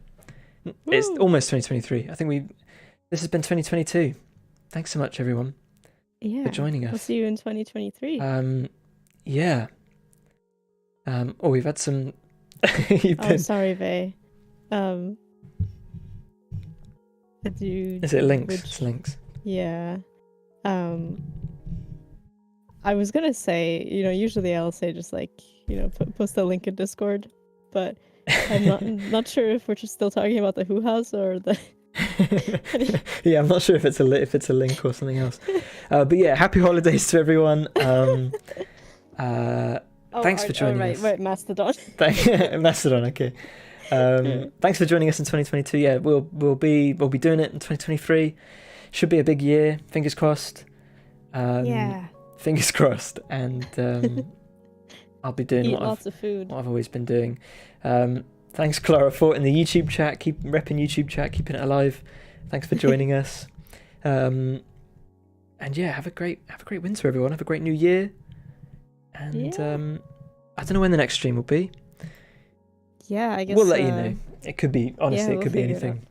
Woo! It's almost 2023. I think this has been 2022. Thanks so much, everyone, for joining us. We'll see you in 2023. Yeah. We've had some... Sorry, Vey. Is it links? It's links. Yeah. I was gonna say, usually I'll say just like, post a link in Discord, but I'm not sure if we're just still talking about the hoo-has or the... Yeah, I'm not sure if it's a link or something else. But yeah, happy holidays to everyone. Thanks for joining us. Right, Mastodon. Mastodon, okay. Thanks for joining us in 2022. Yeah, we'll be doing it in 2023. Should be a big year. Fingers crossed. Yeah. Fingers crossed. And I'll be doing lots of food. What I've always been doing. Thanks, Clara Fort, in the YouTube chat. Keep repping YouTube chat, keeping it alive. Thanks for joining us. And yeah, have a great winter, everyone. Have a great new year. And I don't know when the next stream will be. Yeah, I guess we'll let you know. It could be it could be anything.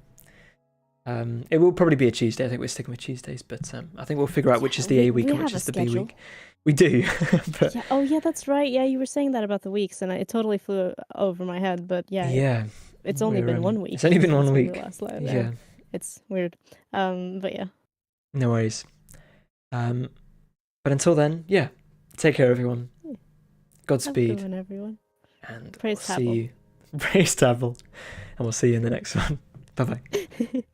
It will probably be a Tuesday. I think we're sticking with Tuesdays, but I think we'll figure out which is the A week and which is the B week. We do. But, yeah. Oh yeah, that's right. Yeah, you were saying that about the weeks, and it totally flew over my head. But yeah, it's only been 1 week. It's only been 1 week. Yeah, it's weird. But yeah. No worries. But until then, yeah, take care, everyone. Have a good Godspeed, one, everyone. and Praise we'll see Tabble. you. Praise Tabble, and we'll see you in the next one. Bye bye.